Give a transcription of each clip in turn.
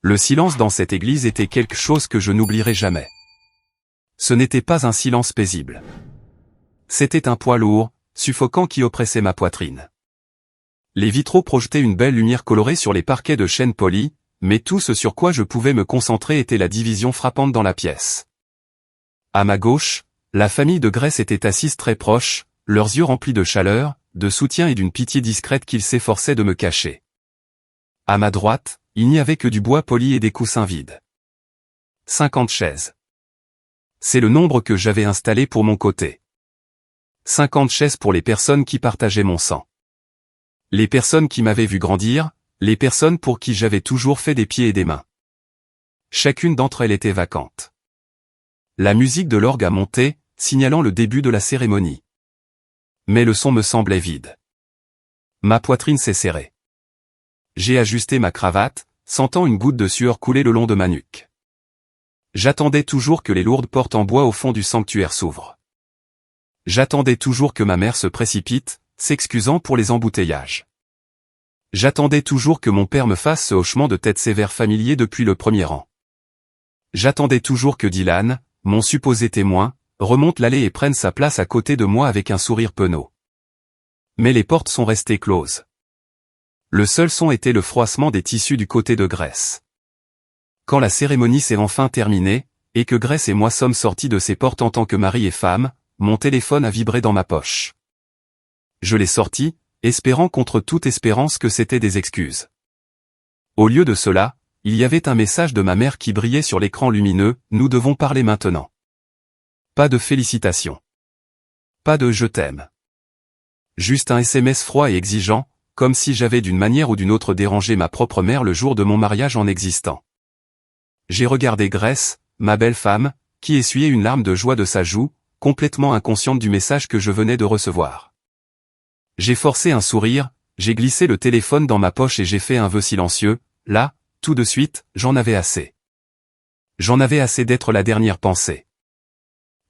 Le silence dans cette église était quelque chose que je n'oublierai jamais. Ce n'était pas un silence paisible. C'était un poids lourd, suffocant qui oppressait ma poitrine. Les vitraux projetaient une belle lumière colorée sur les parquets de chêne poli, mais tout ce sur quoi je pouvais me concentrer était la division frappante dans la pièce. À ma gauche, la famille de Grace était assise très proche, leurs yeux remplis de chaleur, de soutien et d'une pitié discrète qu'ils s'efforçaient de me cacher. À ma droite, il n'y avait que du bois poli et des coussins vides. 50 chaises. C'est le nombre que j'avais installé pour mon côté. 50 chaises pour les personnes qui partageaient mon sang. Les personnes qui m'avaient vu grandir, les personnes pour qui j'avais toujours fait des pieds et des mains. Chacune d'entre elles était vacante. La musique de l'orgue a monté, signalant le début de la cérémonie. Mais le son me semblait vide. Ma poitrine s'est serrée. J'ai ajusté ma cravate, sentant une goutte de sueur couler le long de ma nuque. J'attendais toujours que les lourdes portes en bois au fond du sanctuaire s'ouvrent. J'attendais toujours que ma mère se précipite, s'excusant pour les embouteillages. J'attendais toujours que mon père me fasse ce hochement de tête sévère familier depuis le premier rang. J'attendais toujours que Dylan, mon supposé témoin, remonte l'allée et prenne sa place à côté de moi avec un sourire penaud. Mais les portes sont restées closes. Le seul son était le froissement des tissus du côté de Grace. Quand la cérémonie s'est enfin terminée, et que Grace et moi sommes sortis de ces portes en tant que mari et femme, mon téléphone a vibré dans ma poche. Je l'ai sorti, espérant contre toute espérance que c'était des excuses. Au lieu de cela, il y avait un message de ma mère qui brillait sur l'écran lumineux, « Nous devons parler maintenant ». Pas de félicitations. Pas de « je t'aime ». Juste un SMS froid et exigeant, comme si j'avais d'une manière ou d'une autre dérangé ma propre mère le jour de mon mariage en existant. J'ai regardé Grace, ma belle femme, qui essuyait une larme de joie de sa joue, complètement inconsciente du message que je venais de recevoir. J'ai forcé un sourire, j'ai glissé le téléphone dans ma poche et j'ai fait un vœu silencieux, là, tout de suite, j'en avais assez. J'en avais assez d'être la dernière pensée.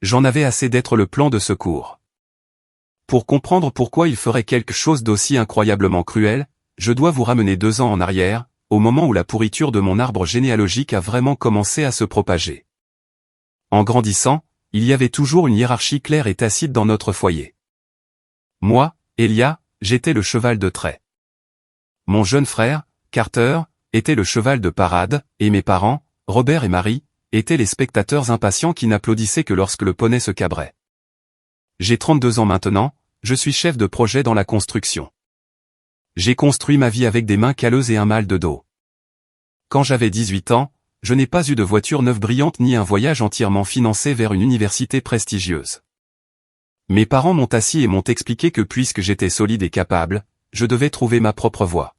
J'en avais assez d'être le plan de secours. Pour comprendre pourquoi il ferait quelque chose d'aussi incroyablement cruel, je dois vous ramener 2 ans en arrière, au moment où la pourriture de mon arbre généalogique a vraiment commencé à se propager. En grandissant, il y avait toujours une hiérarchie claire et tacite dans notre foyer. Moi, Elia, j'étais le cheval de trait. Mon jeune frère, Carter, était le cheval de parade, et mes parents, Robert et Marie, étaient les spectateurs impatients qui n'applaudissaient que lorsque le poney se cabrait. J'ai 32 ans maintenant, je suis chef de projet dans la construction. J'ai construit ma vie avec des mains calleuses et un mal de dos. Quand j'avais 18 ans, je n'ai pas eu de voiture neuve brillante ni un voyage entièrement financé vers une université prestigieuse. Mes parents m'ont assis et m'ont expliqué que puisque j'étais solide et capable, je devais trouver ma propre voie.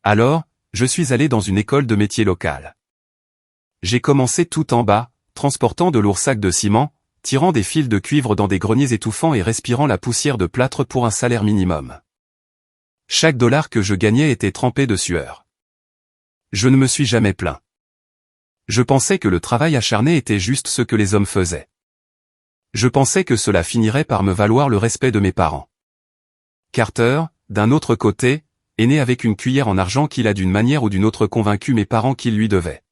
Alors, je suis allé dans une école de métier locale. J'ai commencé tout en bas, transportant de lourds sacs de ciment, tirant des fils de cuivre dans des greniers étouffants et respirant la poussière de plâtre pour un salaire minimum. Chaque dollar que je gagnais était trempé de sueur. Je ne me suis jamais plaint. Je pensais que le travail acharné était juste ce que les hommes faisaient. Je pensais que cela finirait par me valoir le respect de mes parents. Carter, d'un autre côté, est né avec une cuillère en argent qu'il a d'une manière ou d'une autre convaincu mes parents qu'ils lui devaient.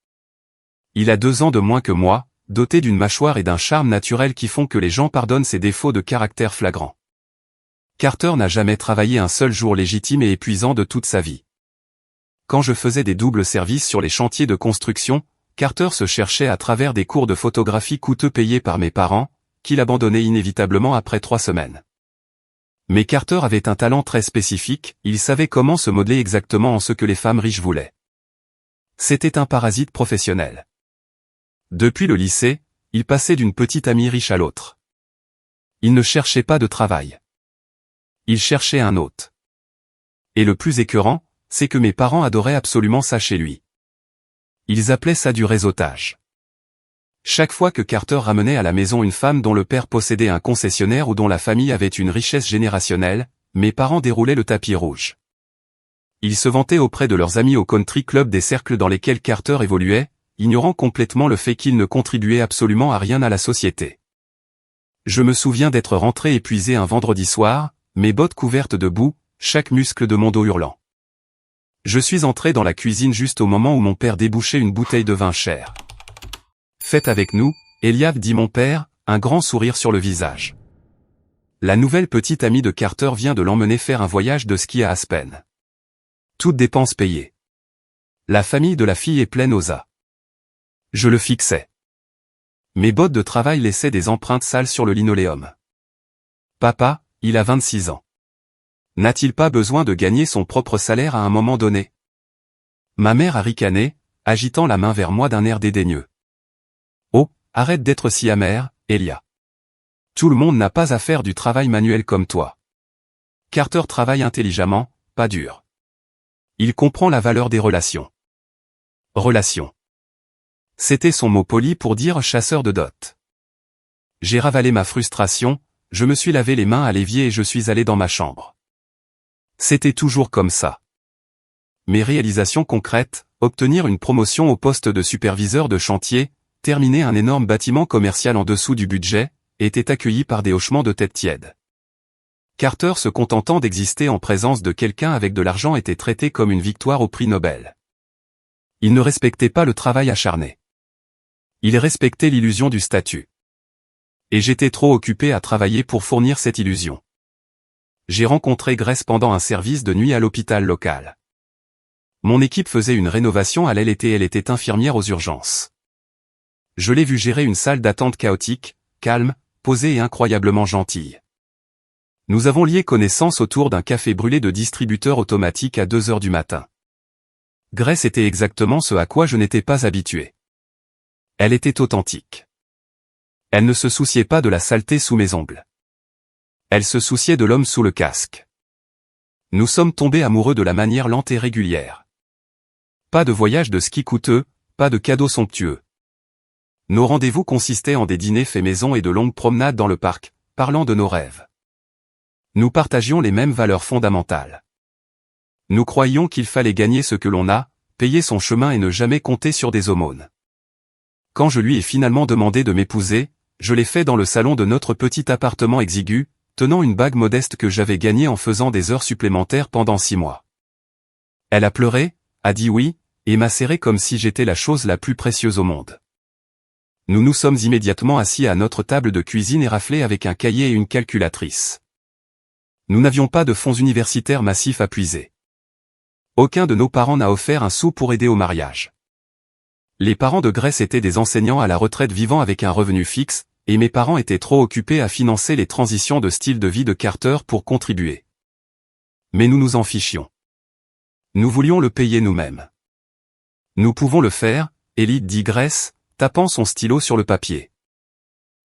Il a 2 ans de moins que moi, doté d'une mâchoire et d'un charme naturel qui font que les gens pardonnent ses défauts de caractère flagrants. Carter n'a jamais travaillé un seul jour légitime et épuisant de toute sa vie. Quand je faisais des doubles services sur les chantiers de construction, Carter se cherchait à travers des cours de photographie coûteux payés par mes parents, qu'il abandonnait inévitablement après 3 semaines. Mais Carter avait un talent très spécifique, il savait comment se modeler exactement en ce que les femmes riches voulaient. C'était un parasite professionnel. Depuis le lycée, il passait d'une petite amie riche à l'autre. Il ne cherchait pas de travail. Il cherchait un hôte. Et le plus écœurant, c'est que mes parents adoraient absolument ça chez lui. Ils appelaient ça du réseautage. Chaque fois que Carter ramenait à la maison une femme dont le père possédait un concessionnaire ou dont la famille avait une richesse générationnelle, mes parents déroulaient le tapis rouge. Ils se vantaient auprès de leurs amis au country club des cercles dans lesquels Carter évoluait, ignorant complètement le fait qu'il ne contribuait absolument à rien à la société. Je me souviens d'être rentré épuisé un vendredi soir, mes bottes couvertes de boue, chaque muscle de mon dos hurlant. Je suis entré dans la cuisine juste au moment où mon père débouchait une bouteille de vin cher. Faites avec nous, Eliav, dit mon père, un grand sourire sur le visage. La nouvelle petite amie de Carter vient de l'emmener faire un voyage de ski à Aspen. Toutes dépenses payées. La famille de la fille est pleine aux as. Je le fixais. Mes bottes de travail laissaient des empreintes sales sur le linoléum. Papa, il a 26 ans. N'a-t-il pas besoin de gagner son propre salaire à un moment donné? Ma mère a ricané, agitant la main vers moi d'un air dédaigneux. Oh, arrête d'être si amère, Elia. Tout le monde n'a pas à faire du travail manuel comme toi. Carter travaille intelligemment, pas dur. Il comprend la valeur des relations. Relations. C'était son mot poli pour dire chasseur de dot. J'ai ravalé ma frustration, je me suis lavé les mains à l'évier et je suis allé dans ma chambre. C'était toujours comme ça. Mes réalisations concrètes, obtenir une promotion au poste de superviseur de chantier, terminer un énorme bâtiment commercial en dessous du budget, étaient accueillis par des hochements de tête tièdes. Carter, se contentant d'exister en présence de quelqu'un avec de l'argent, était traité comme une victoire au prix Nobel. Il ne respectait pas le travail acharné. Il respectait l'illusion du statut. Et j'étais trop occupé à travailler pour fournir cette illusion. J'ai rencontré Grace pendant un service de nuit à l'hôpital local. Mon équipe faisait une rénovation à l'aile et elle était infirmière aux urgences. Je l'ai vue gérer une salle d'attente chaotique, calme, posée et incroyablement gentille. Nous avons lié connaissance autour d'un café brûlé de distributeur automatique à 2 heures du matin. Grace était exactement ce à quoi je n'étais pas habitué. Elle était authentique. Elle ne se souciait pas de la saleté sous mes ongles. Elle se souciait de l'homme sous le casque. Nous sommes tombés amoureux de la manière lente et régulière. Pas de voyage de ski coûteux, pas de cadeaux somptueux. Nos rendez-vous consistaient en des dîners faits maison et de longues promenades dans le parc, parlant de nos rêves. Nous partagions les mêmes valeurs fondamentales. Nous croyions qu'il fallait gagner ce que l'on a, payer son chemin et ne jamais compter sur des aumônes. Quand je lui ai finalement demandé de m'épouser, je l'ai fait dans le salon de notre petit appartement exigu, tenant une bague modeste que j'avais gagnée en faisant des heures supplémentaires pendant 6 mois. Elle a pleuré, a dit oui, et m'a serré comme si j'étais la chose la plus précieuse au monde. Nous nous sommes immédiatement assis à notre table de cuisine et raflés avec un cahier et une calculatrice. Nous n'avions pas de fonds universitaires massifs à puiser. Aucun de nos parents n'a offert un sou pour aider au mariage. Les parents de Grace étaient des enseignants à la retraite vivant avec un revenu fixe, et mes parents étaient trop occupés à financer les transitions de style de vie de Carter pour contribuer. Mais nous nous en fichions. Nous voulions le payer nous-mêmes. Nous pouvons le faire, Ellie, dit Grace, tapant son stylo sur le papier.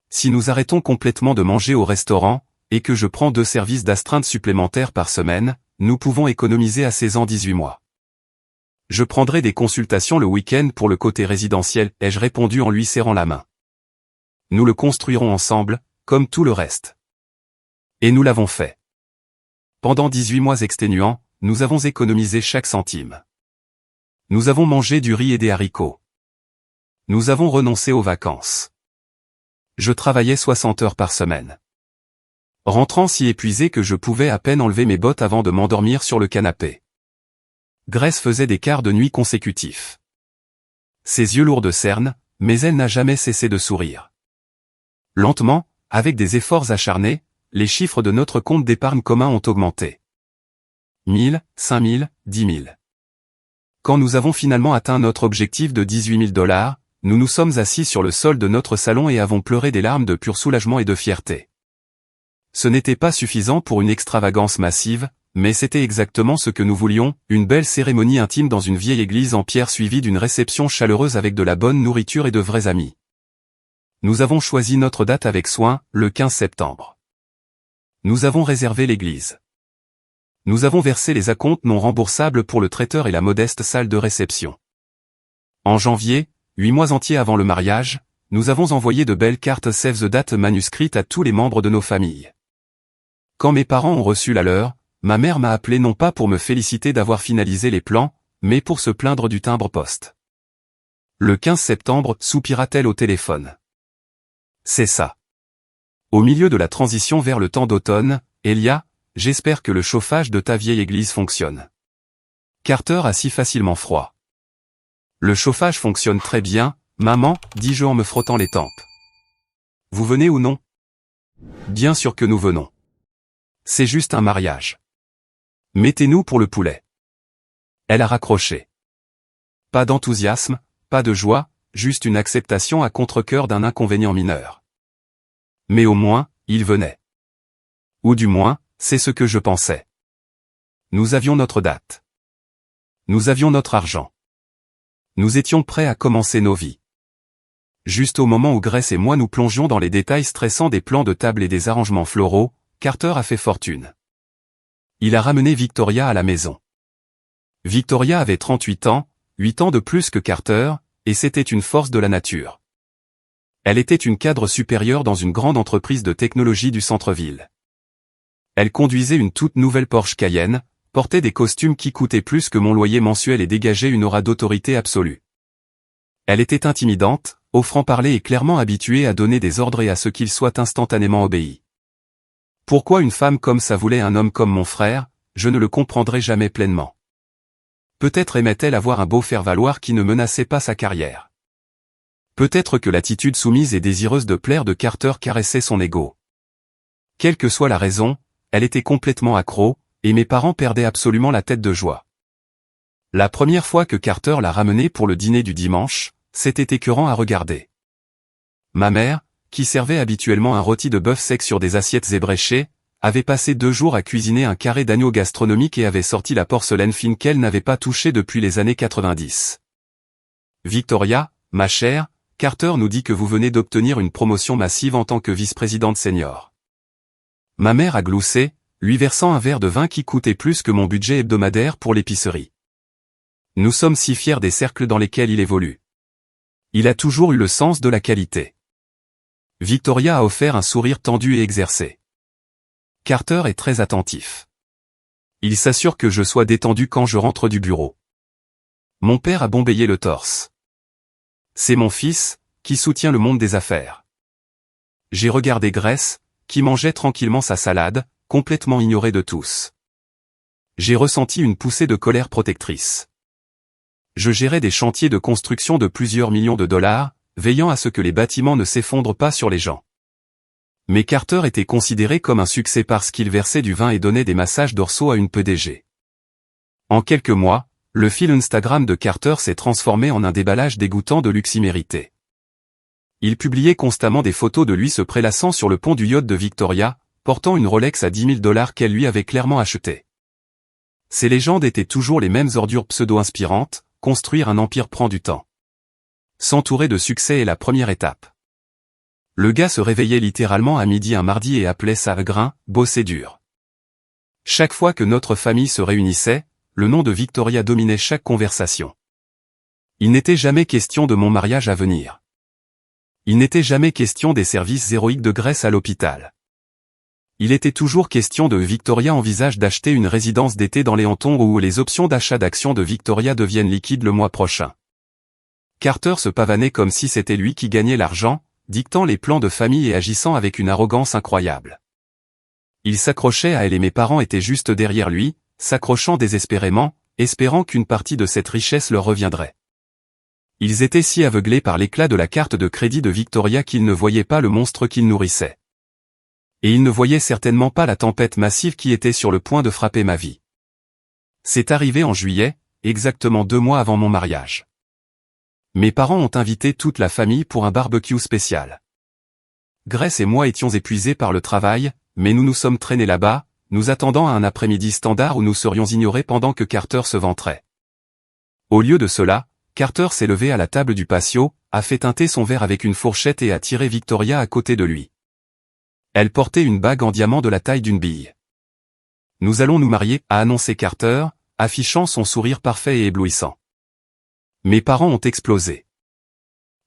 Si nous arrêtons complètement de manger au restaurant, et que je prends 2 services d'astreinte supplémentaires par semaine, nous pouvons économiser à 16 ans 18 mois. Je prendrai des consultations le week-end pour le côté résidentiel, ai-je répondu en lui serrant la main. Nous le construirons ensemble, comme tout le reste. Et nous l'avons fait. Pendant 18 mois exténuants, nous avons économisé chaque centime. Nous avons mangé du riz et des haricots. Nous avons renoncé aux vacances. Je travaillais 60 heures par semaine. Rentrant si épuisé que je pouvais à peine enlever mes bottes avant de m'endormir sur le canapé. Grace faisait des quarts de nuit consécutifs. Ses yeux lourds de cernes, mais elle n'a jamais cessé de sourire. Lentement, avec des efforts acharnés, les chiffres de notre compte d'épargne commun ont augmenté. 1000, 5000, 10 000. Quand nous avons finalement atteint notre objectif de $18 000, nous nous sommes assis sur le sol de notre salon et avons pleuré des larmes de pur soulagement et de fierté. Ce n'était pas suffisant pour une extravagance massive, mais c'était exactement ce que nous voulions, une belle cérémonie intime dans une vieille église en pierre suivie d'une réception chaleureuse avec de la bonne nourriture et de vrais amis. Nous avons choisi notre date avec soin, le 15 septembre. Nous avons réservé l'église. Nous avons versé les acomptes non remboursables pour le traiteur et la modeste salle de réception. En janvier, 8 mois entiers avant le mariage, nous avons envoyé de belles cartes Save the Date manuscrites à tous les membres de nos familles. Quand mes parents ont reçu la leur, ma mère m'a appelé non pas pour me féliciter d'avoir finalisé les plans, mais pour se plaindre du timbre-poste. Le 15 septembre, soupira-t-elle au téléphone. C'est ça. Au milieu de la transition vers le temps d'automne, Elia, j'espère que le chauffage de ta vieille église fonctionne. Carter a si facilement froid. Le chauffage fonctionne très bien, maman, dis-je en me frottant les tempes. Vous venez ou non? Bien sûr que nous venons. C'est juste un mariage. Mettez-nous pour le poulet. Elle a raccroché. Pas d'enthousiasme, pas de joie, juste une acceptation à contre-cœur d'un inconvénient mineur. Mais au moins, il venait. Ou du moins, c'est ce que je pensais. Nous avions notre date. Nous avions notre argent. Nous étions prêts à commencer nos vies. Juste au moment où Grace et moi nous plongions dans les détails stressants des plans de table et des arrangements floraux, Carter a fait fortune. Il a ramené Victoria à la maison. Victoria avait 38 ans, 8 ans de plus que Carter, et c'était une force de la nature. Elle était une cadre supérieure dans une grande entreprise de technologie du centre-ville. Elle conduisait une toute nouvelle Porsche Cayenne, portait des costumes qui coûtaient plus que mon loyer mensuel et dégageait une aura d'autorité absolue. Elle était intimidante, au franc-parler et clairement habituée à donner des ordres et à ce qu'ils soient instantanément obéis. Pourquoi une femme comme ça voulait un homme comme mon frère, je ne le comprendrai jamais pleinement. Peut-être aimait-elle avoir un beau faire-valoir qui ne menaçait pas sa carrière. Peut-être que l'attitude soumise et désireuse de plaire de Carter caressait son ego. Quelle que soit la raison, elle était complètement accro, et mes parents perdaient absolument la tête de joie. La première fois que Carter l'a ramenée pour le dîner du dimanche, c'était écœurant à regarder. Ma mère, qui servait habituellement un rôti de bœuf sec sur des assiettes ébréchées, avait passé 2 jours à cuisiner un carré d'agneau gastronomique et avait sorti la porcelaine fine qu'elle n'avait pas touchée depuis les années 90. Victoria, ma chère, Carter nous dit que vous venez d'obtenir une promotion massive en tant que vice-présidente senior. Ma mère a gloussé, lui versant un verre de vin qui coûtait plus que mon budget hebdomadaire pour l'épicerie. Nous sommes si fiers des cercles dans lesquels il évolue. Il a toujours eu le sens de la qualité. Victoria a offert un sourire tendu et exercé. Carter est très attentif. Il s'assure que je sois détendu quand je rentre du bureau. Mon père a bombéillé le torse. C'est mon fils, qui soutient le monde des affaires. J'ai regardé Grace, qui mangeait tranquillement sa salade, complètement ignorée de tous. J'ai ressenti une poussée de colère protectrice. Je gérais des chantiers de construction de plusieurs millions de dollars, veillant à ce que les bâtiments ne s'effondrent pas sur les gens. Mais Carter était considéré comme un succès parce qu'il versait du vin et donnait des massages dorsaux à une PDG. En quelques mois, le fil Instagram de Carter s'est transformé en un déballage dégoûtant de luximérité. Il publiait constamment des photos de lui se prélassant sur le pont du yacht de Victoria, portant une Rolex à 10 000 $ qu'elle lui avait clairement achetée. Ces légendes étaient toujours les mêmes ordures pseudo-inspirantes, construire un empire prend du temps. S'entourer de succès est la première étape. Le gars se réveillait littéralement à midi un mardi et appelait ça grain, bosser dur. Chaque fois que notre famille se réunissait, le nom de Victoria dominait chaque conversation. Il n'était jamais question de mon mariage à venir. Il n'était jamais question des services héroïques de Grace à l'hôpital. Il était toujours question de Victoria envisage d'acheter une résidence d'été dans les Hamptons où les options d'achat d'actions de Victoria deviennent liquides le mois prochain. Carter se pavanait comme si c'était lui qui gagnait l'argent, dictant les plans de famille et agissant avec une arrogance incroyable. Il s'accrochait à elle et mes parents étaient juste derrière lui, s'accrochant désespérément, espérant qu'une partie de cette richesse leur reviendrait. Ils étaient si aveuglés par l'éclat de la carte de crédit de Victoria qu'ils ne voyaient pas le monstre qu'ils nourrissaient. Et ils ne voyaient certainement pas la tempête massive qui était sur le point de frapper ma vie. C'est arrivé en juillet, exactement 2 mois avant mon mariage. Mes parents ont invité toute la famille pour un barbecue spécial. Grace et moi étions épuisés par le travail, mais nous nous sommes traînés là-bas, nous attendant à un après-midi standard où nous serions ignorés pendant que Carter se vantrait. Au lieu de cela, Carter s'est levé à la table du patio, a fait teinter son verre avec une fourchette et a tiré Victoria à côté de lui. Elle portait une bague en diamant de la taille d'une bille. « Nous allons nous marier », a annoncé Carter, affichant son sourire parfait et éblouissant. Mes parents ont explosé.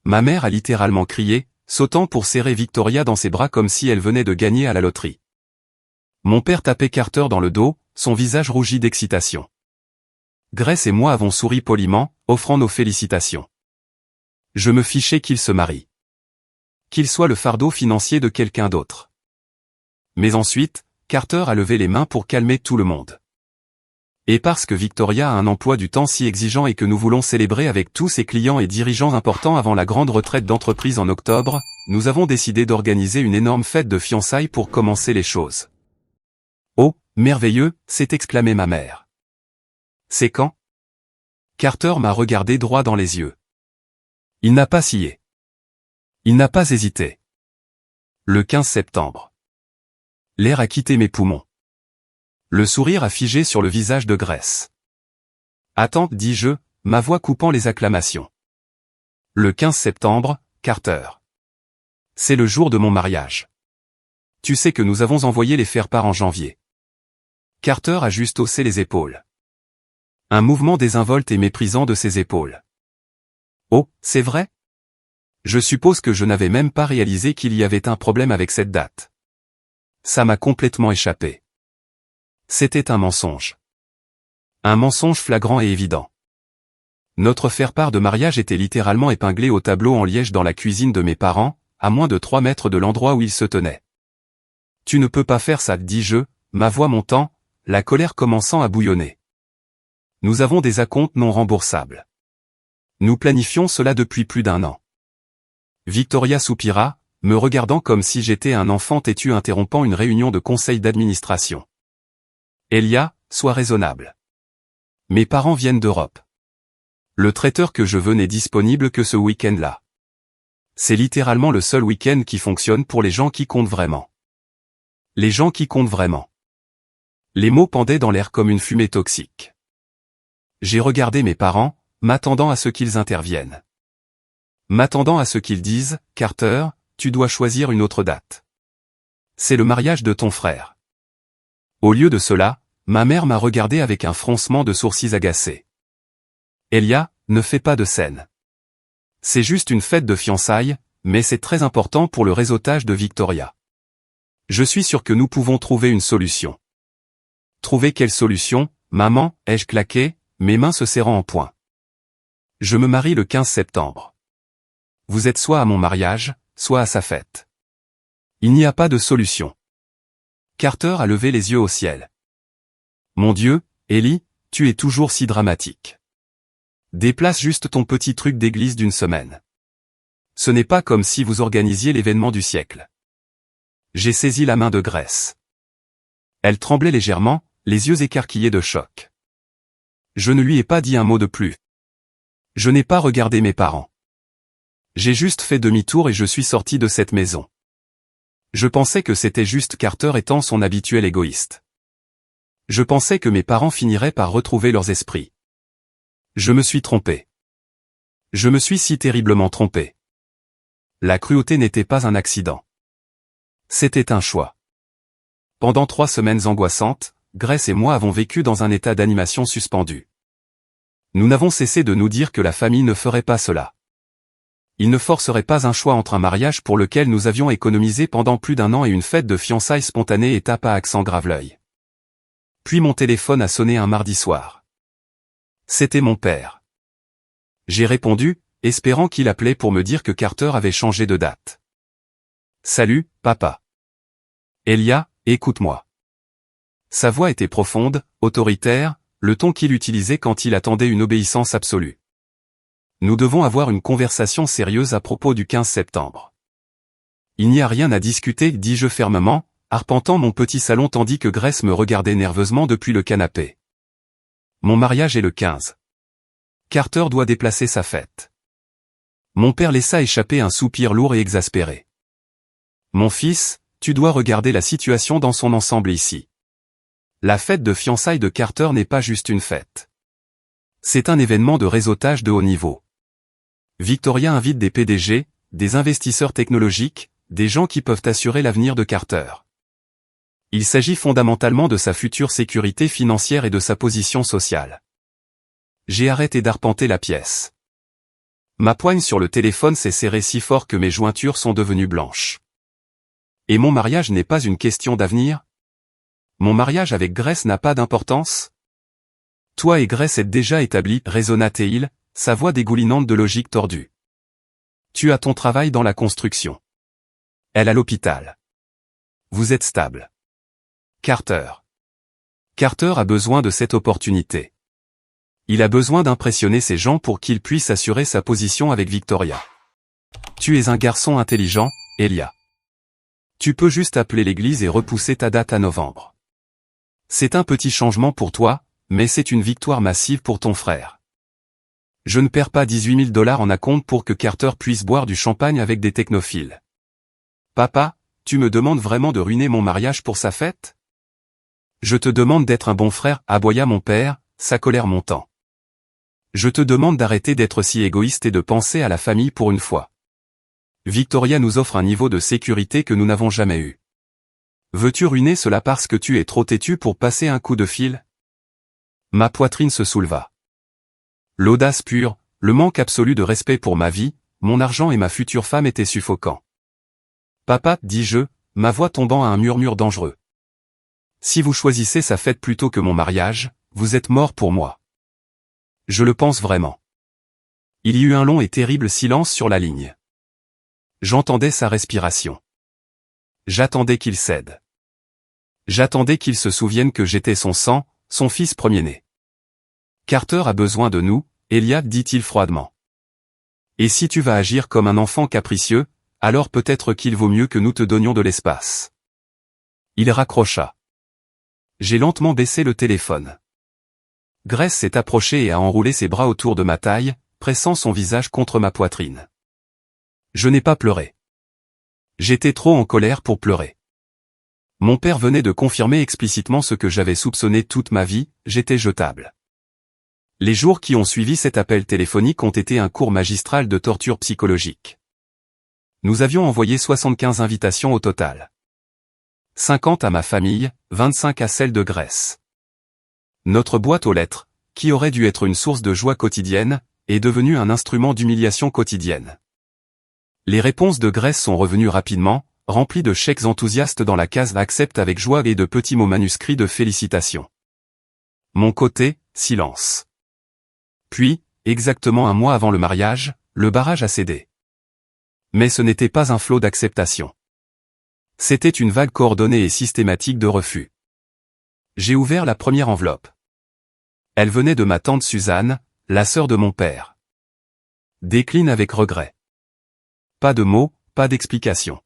Ma mère a littéralement crié, sautant pour serrer Victoria dans ses bras comme si elle venait de gagner à la loterie. Mon père tapait Carter dans le dos, son visage rougi d'excitation. Grace et moi avons souri poliment, offrant nos félicitations. Je me fichais qu'il se marie. Qu'il soit le fardeau financier de quelqu'un d'autre. Mais ensuite, Carter a levé les mains pour calmer tout le monde. Et parce que Victoria a un emploi du temps si exigeant et que nous voulons célébrer avec tous ses clients et dirigeants importants avant la grande retraite d'entreprise en octobre, nous avons décidé d'organiser une énorme fête de fiançailles pour commencer les choses. Oh, merveilleux, s'est exclamée ma mère. C'est quand? Carter m'a regardé droit dans les yeux. Il n'a pas scié. Il n'a pas hésité. Le 15 septembre. L'air a quitté mes poumons. Le sourire a figé sur le visage de Grace. Attends, dis-je, ma voix coupant les acclamations. Le 15 septembre, Carter. C'est le jour de mon mariage. Tu sais que nous avons envoyé les faire-part en janvier. Carter a juste haussé les épaules. Un mouvement désinvolte et méprisant de ses épaules. Oh, c'est vrai? Je suppose que je n'avais même pas réalisé qu'il y avait un problème avec cette date. Ça m'a complètement échappé. C'était un mensonge. Un mensonge flagrant et évident. Notre faire-part de mariage était littéralement épinglé au tableau en liège dans la cuisine de mes parents, à moins de 3 mètres de l'endroit où il se tenait. Tu ne peux pas faire ça, dis-je, ma voix montant, la colère commençant à bouillonner. Nous avons des acomptes non remboursables. Nous planifions cela depuis plus d'1 an. Victoria soupira, me regardant comme si j'étais un enfant têtu interrompant une réunion de conseil d'administration. Elia, sois raisonnable. Mes parents viennent d'Europe. Le traiteur que je veux n'est disponible que ce week-end-là. C'est littéralement le seul week-end qui fonctionne pour les gens qui comptent vraiment. Les gens qui comptent vraiment. Les mots pendaient dans l'air comme une fumée toxique. J'ai regardé mes parents, m'attendant à ce qu'ils interviennent. M'attendant à ce qu'ils disent, Carter, tu dois choisir une autre date. C'est le mariage de ton frère. Au lieu de cela, ma mère m'a regardé avec un froncement de sourcils agacé. Elia, ne fais pas de scène. C'est juste une fête de fiançailles, mais c'est très important pour le réseautage de Victoria. Je suis sûr que nous pouvons trouver une solution. Trouver quelle solution, maman, ai-je claqué, mes mains se serrant en poing. Je me marie le 15 septembre. Vous êtes soit à mon mariage, soit à sa fête. Il n'y a pas de solution. Carter a levé les yeux au ciel. Mon Dieu, Ellie, tu es toujours si dramatique. Déplace juste ton petit truc d'église d'1 semaine. Ce n'est pas comme si vous organisiez l'événement du siècle. J'ai saisi la main de Grace. Elle tremblait légèrement, les yeux écarquillés de choc. Je ne lui ai pas dit un mot de plus. Je n'ai pas regardé mes parents. J'ai juste fait demi-tour et je suis sorti de cette maison. Je pensais que c'était juste Carter étant son habituel égoïste. Je pensais que mes parents finiraient par retrouver leurs esprits. Je me suis trompé. Je me suis si terriblement trompé. La cruauté n'était pas un accident. C'était un choix. Pendant 3 semaines angoissantes, Grace et moi avons vécu dans un état d'animation suspendu. Nous n'avons cessé de nous dire que la famille ne ferait pas cela. Il ne forcerait pas un choix entre un mariage pour lequel nous avions économisé pendant plus d'1 an et une fête de fiançailles spontanée et tape à accent grave-l'œil. Puis mon téléphone a sonné un mardi soir. C'était mon père. J'ai répondu, espérant qu'il appelait pour me dire que Carter avait changé de date. Salut, papa. Elia, écoute-moi. Sa voix était profonde, autoritaire, le ton qu'il utilisait quand il attendait une obéissance absolue. Nous devons avoir une conversation sérieuse à propos du 15 septembre. Il n'y a rien à discuter, dis-je fermement, arpentant mon petit salon tandis que Grace me regardait nerveusement depuis le canapé. Mon mariage est le 15. Carter doit déplacer sa fête. Mon père laissa échapper un soupir lourd et exaspéré. Mon fils, tu dois regarder la situation dans son ensemble ici. La fête de fiançailles de Carter n'est pas juste une fête. C'est un événement de réseautage de haut niveau. Victoria invite des PDG, des investisseurs technologiques, des gens qui peuvent assurer l'avenir de Carter. Il s'agit fondamentalement de sa future sécurité financière et de sa position sociale. J'ai arrêté d'arpenter la pièce. Ma poigne sur le téléphone s'est serrée si fort que mes jointures sont devenues blanches. Et mon mariage n'est pas une question d'avenir? Mon mariage avec Grace n'a pas d'importance? Toi et Grace êtes déjà établis, raisonna Teil, sa voix dégoulinante de logique tordue. Tu as ton travail dans la construction. Elle à l'hôpital. Vous êtes stable. Carter. Carter a besoin de cette opportunité. Il a besoin d'impressionner ces gens pour qu'il puisse assurer sa position avec Victoria. Tu es un garçon intelligent, Elia. Tu peux juste appeler l'église et repousser ta date à novembre. C'est un petit changement pour toi, mais c'est une victoire massive pour ton frère. Je ne perds pas 18 000 $ en acompte pour que Carter puisse boire du champagne avec des technophiles. Papa, tu me demandes vraiment de ruiner mon mariage pour sa fête? Je te demande d'être un bon frère, aboya mon père, sa colère montant. Je te demande d'arrêter d'être si égoïste et de penser à la famille pour une fois. Victoria nous offre un niveau de sécurité que nous n'avons jamais eu. Veux-tu ruiner cela parce que tu es trop têtu pour passer un coup de fil? Ma poitrine se souleva. L'audace pure, le manque absolu de respect pour ma vie, mon argent et ma future femme étaient suffocants. Papa, dis-je, ma voix tombant à un murmure dangereux. Si vous choisissez sa fête plutôt que mon mariage, vous êtes mort pour moi. Je le pense vraiment. Il y eut un long et terrible silence sur la ligne. J'entendais sa respiration. J'attendais qu'il cède. J'attendais qu'il se souvienne que j'étais son sang, son fils premier-né. Carter a besoin de nous, Elia, dit-il froidement. Et si tu vas agir comme un enfant capricieux, alors peut-être qu'il vaut mieux que nous te donnions de l'espace. Il raccrocha. J'ai lentement baissé le téléphone. Grace s'est approchée et a enroulé ses bras autour de ma taille, pressant son visage contre ma poitrine. Je n'ai pas pleuré. J'étais trop en colère pour pleurer. Mon père venait de confirmer explicitement ce que j'avais soupçonné toute ma vie, j'étais jetable. Les jours qui ont suivi cet appel téléphonique ont été un cours magistral de torture psychologique. Nous avions envoyé 75 invitations au total. 50 à ma famille, 25 à celle de Grace. Notre boîte aux lettres, qui aurait dû être une source de joie quotidienne, est devenue un instrument d'humiliation quotidienne. Les réponses de Grace sont revenues rapidement, remplies de chèques enthousiastes dans la case « Accepte avec joie » et de petits mots manuscrits de félicitations. Mon côté, silence. Puis, exactement un mois avant le mariage, le barrage a cédé. Mais ce n'était pas un flot d'acceptation. C'était une vague coordonnée et systématique de refus. J'ai ouvert la première enveloppe. Elle venait de ma tante Suzanne, la sœur de mon père. Décline avec regret. Pas de mots, pas d'explication.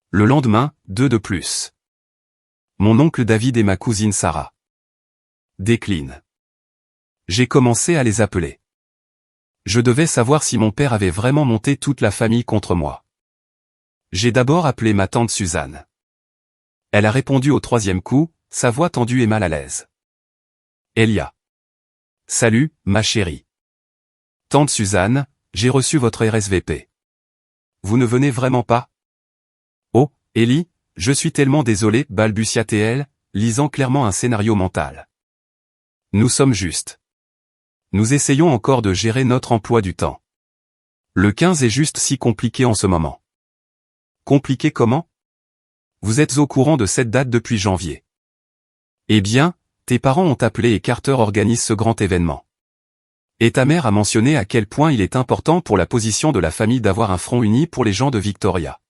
Le lendemain, 2 de plus. Mon oncle David et ma cousine Sarah. Décline. J'ai commencé à les appeler. Je devais savoir si mon père avait vraiment monté toute la famille contre moi. J'ai d'abord appelé ma tante Suzanne. Elle a répondu au 3e coup, sa voix tendue et mal à l'aise. Elia. Salut, ma chérie. Tante Suzanne, j'ai reçu votre RSVP. Vous ne venez vraiment pas? Oh, Ellie, je suis tellement désolé, balbutia-t-elle, lisant clairement un scénario mental. Nous sommes justes. Nous essayons encore de gérer notre emploi du temps. Le 15 est juste si compliqué en ce moment. Compliqué comment? Vous êtes au courant de cette date depuis janvier. Eh bien, tes parents ont appelé et Carter organise ce grand événement. Et ta mère a mentionné à quel point il est important pour la position de la famille d'avoir un front uni pour les gens de Victoria.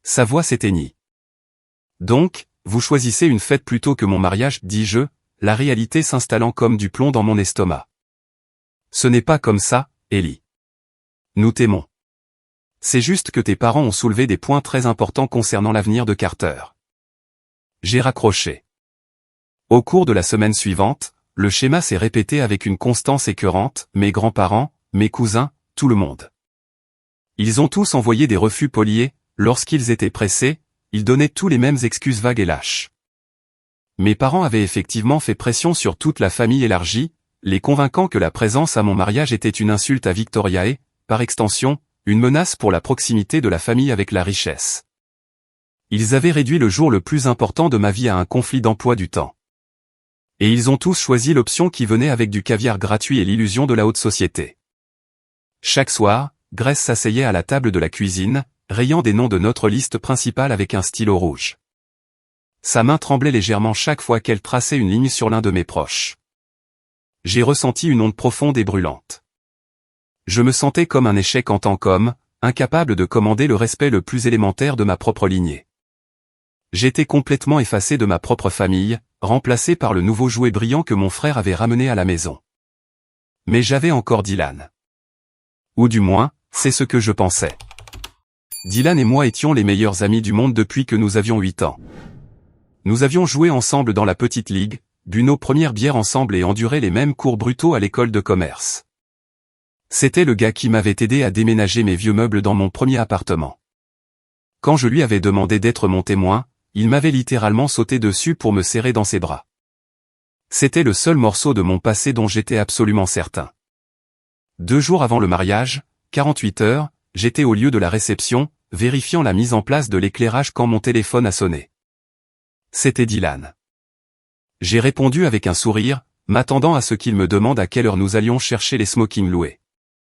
Sa voix s'éteignit. Donc, vous choisissez une fête plutôt que mon mariage, dis-je, la réalité s'installant comme du plomb dans mon estomac. Ce n'est pas comme ça, Ellie. Nous t'aimons. C'est juste que tes parents ont soulevé des points très importants concernant l'avenir de Carter. J'ai raccroché. Au cours de la semaine suivante, le schéma s'est répété avec une constance écœurante, mes grands-parents, mes cousins, tout le monde. Ils ont tous envoyé des refus polis et, lorsqu'ils étaient pressés, ils donnaient tous les mêmes excuses vagues et lâches. Mes parents avaient effectivement fait pression sur toute la famille élargie, les convainquant que la présence à mon mariage était une insulte à Victoria et, par extension, une menace pour la proximité de la famille avec la richesse. Ils avaient réduit le jour le plus important de ma vie à un conflit d'emploi du temps. Et ils ont tous choisi l'option qui venait avec du caviar gratuit et l'illusion de la haute société. Chaque soir, Grace s'asseyait à la table de la cuisine, rayant des noms de notre liste principale avec un stylo rouge. Sa main tremblait légèrement chaque fois qu'elle traçait une ligne sur l'un de mes proches. J'ai ressenti une onde profonde et brûlante. Je me sentais comme un échec en tant qu'homme, incapable de commander le respect le plus élémentaire de ma propre lignée. J'étais complètement effacé de ma propre famille, remplacé par le nouveau jouet brillant que mon frère avait ramené à la maison. Mais j'avais encore Dylan. Ou du moins, c'est ce que je pensais. Dylan et moi étions les meilleurs amis du monde depuis que nous avions 8 ans. Nous avions joué ensemble dans la petite ligue, bu nos premières bières ensemble et enduré les mêmes cours brutaux à l'école de commerce. C'était le gars qui m'avait aidé à déménager mes vieux meubles dans mon premier appartement. Quand je lui avais demandé d'être mon témoin, il m'avait littéralement sauté dessus pour me serrer dans ses bras. C'était le seul morceau de mon passé dont j'étais absolument certain. 2 jours avant le mariage, 48 heures, j'étais au lieu de la réception, vérifiant la mise en place de l'éclairage quand mon téléphone a sonné. C'était Dylan. J'ai répondu avec un sourire, m'attendant à ce qu'il me demande à quelle heure nous allions chercher les smokings loués.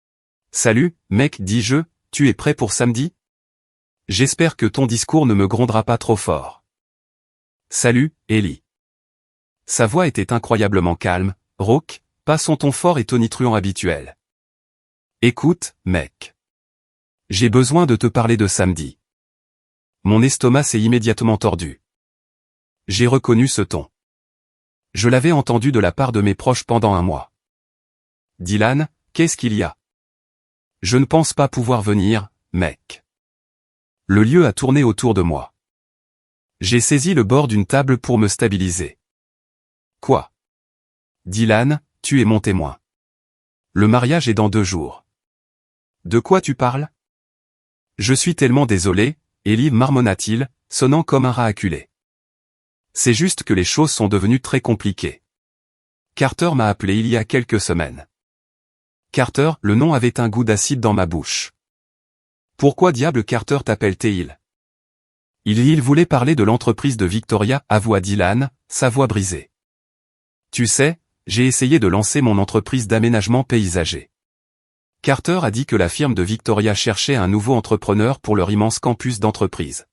« Salut, mec, dis-je, tu es prêt pour samedi ? J'espère que ton discours ne me grondera pas trop fort. »« Salut, Ellie. » Sa voix était incroyablement calme, rauque, pas son ton fort et tonitruant habituel. « Écoute, mec. J'ai besoin de te parler de samedi. » Mon estomac s'est immédiatement tordu. J'ai reconnu ce ton. Je l'avais entendu de la part de mes proches pendant un mois. « Dylan, qu'est-ce qu'il y a ? » « Je ne pense pas pouvoir venir, mec. » Le lieu a tourné autour de moi. J'ai saisi le bord d'une table pour me stabiliser. « Quoi ? Dylan, tu es mon témoin. Le mariage est dans 2 jours. »« De quoi tu parles ? » ?»« Je suis tellement désolé, Ellie, marmonna-t-il, sonnant comme un rat acculé. « C'est juste que les choses sont devenues très compliquées. Carter m'a appelé il y a quelques semaines. » Carter, le nom avait un goût d'acide dans ma bouche. Pourquoi diable Carter t'appelle-t-il ? Il voulait parler de l'entreprise de Victoria, avoua Dylan, sa voix brisée. Tu sais, j'ai essayé de lancer mon entreprise d'aménagement paysager. Carter a dit que la firme de Victoria cherchait un nouveau entrepreneur pour leur immense campus d'entreprise.